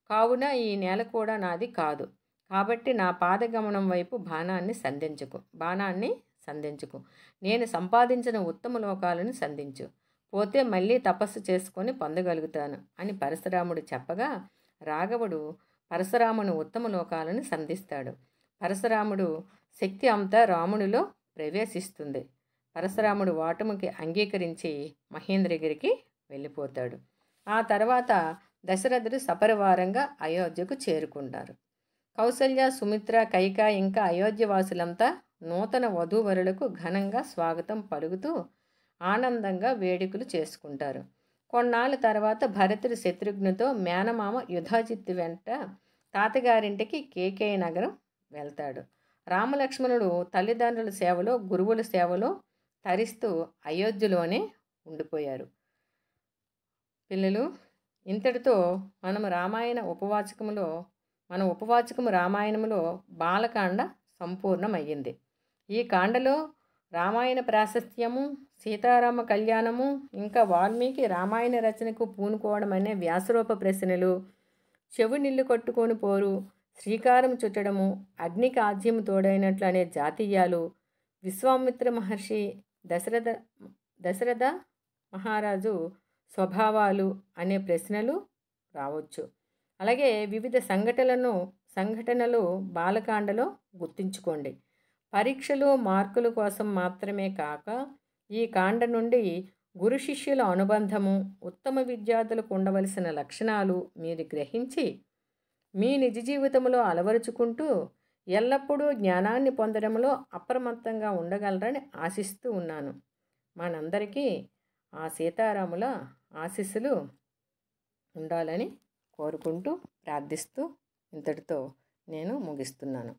కావున ఈ నేల కూడా నాది కాదు. కాబట్టి నా పాదగమనం వైపు బాణాన్ని సంధించుకు. నేను సంపాదించిన ఉత్తమ లోకాలను సంధించు. పోతే మళ్ళీ తపస్సు చేసుకొని పొందగలుగుతాను అని పరశురాముడు చెప్పగా రాఘవుడు పరశురాముని ఉత్తమ లోకాలను సంధిస్తాడు. పరశురాముడు శక్తి అంతా రామునిలో ప్రవేశిస్తుంది. పరశురాముడు ఓటమికి అంగీకరించి మహేంద్రగిరికి వెళ్ళిపోతాడు. ఆ తర్వాత దశరథుడు సపరివారంగా అయోధ్యకు చేరుకుంటారు. కౌసల్య, సుమిత్ర, కైక ఇంకా అయోధ్యవాసులంతా నూతన వధూవరులకు ఘనంగా స్వాగతం పలుకుతూ ఆనందంగా వేడుకలు చేసుకుంటారు. కొన్నాళ్ళ తర్వాత భరతుడు శత్రుఘ్నుతో మేనమామ యుధాజిత్తు వెంట తాతగారింటికి కేకేయ నగరం వెళ్తాడు. రామలక్ష్మణుడు తల్లిదండ్రుల సేవలో, గురువుల సేవలో తరిస్తూ అయోధ్యలోనే ఉండిపోయారు. పిల్లలు, ఇంతటితో మన ఉపవాచకము రామాయణంలో బాలకాండ సంపూర్ణమయ్యింది. ఈ కాండలో రామాయణ ప్రాశస్త్యము, సీతారామ కళ్యాణము, ఇంకా వాల్మీకి రామాయణ రచనకు పూనుకోవడం అనే వ్యాసరూప ప్రశ్నలు, చెవు నిల్లు కొట్టుకొని పోరు, శ్రీకారం చుట్టడము, అగ్నికి ఆజ్యము తోడైనట్లు అనే జాతీయాలు, విశ్వామిత్ర మహర్షి దశరథ మహారాజు స్వభావాలు అనే ప్రశ్నలు రావచ్చు. అలాగే వివిధ సంఘటనలు బాలకాండలో గుర్తుంచుకోండి. పరీక్షలు, మార్కుల కోసం మాత్రమే కాక ఈ కాండ నుండి గురు శిష్యుల అనుబంధము, ఉత్తమ విద్యార్థులకు ఉండవలసిన లక్షణాలు మీరు గ్రహించి మీ నిజ జీవితంలో అలవరుచుకుంటూ ఎల్లప్పుడూ జ్ఞానాన్ని పొందడంలో అప్రమత్తంగా ఉండగలరని ఆశిస్తూ ఉన్నాను. మనందరికీ ఆ సీతారాముల ఆశీస్సులు ఉండాలని కోరుకుంటూ ప్రార్థిస్తూ ఇంతటితో నేను ముగిస్తున్నాను.